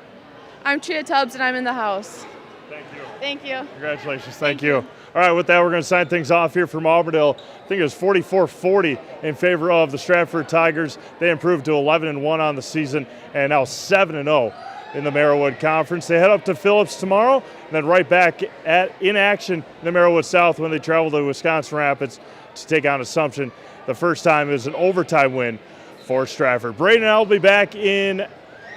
I'm Tria Tubbs, and I'm in the house. Thank you. Thank you. Congratulations. Thank you. All right, with that, we're going to sign things off here from Auburndale. I think it was 44-40 in favor of the Stratford Tigers. They improved to 11-1 on the season and now 7-0 in the Merriwood Conference. They head up to Phillips tomorrow and then right back in action in the Merriwood South when they travel to Wisconsin Rapids to take on Assumption. The first time is an overtime win for Stratford. Braden and I will be back in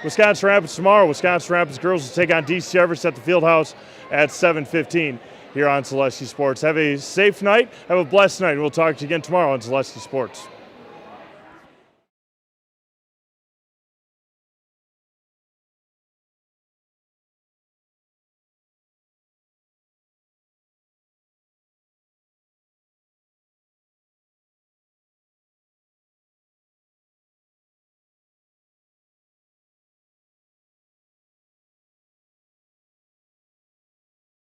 Wisconsin Rapids tomorrow. Wisconsin Rapids girls will take on DC Everest at the Fieldhouse at 7:15 here on Celeste Sports. Have a safe night. Have a blessed night. We'll talk to you again tomorrow on Celeste Sports.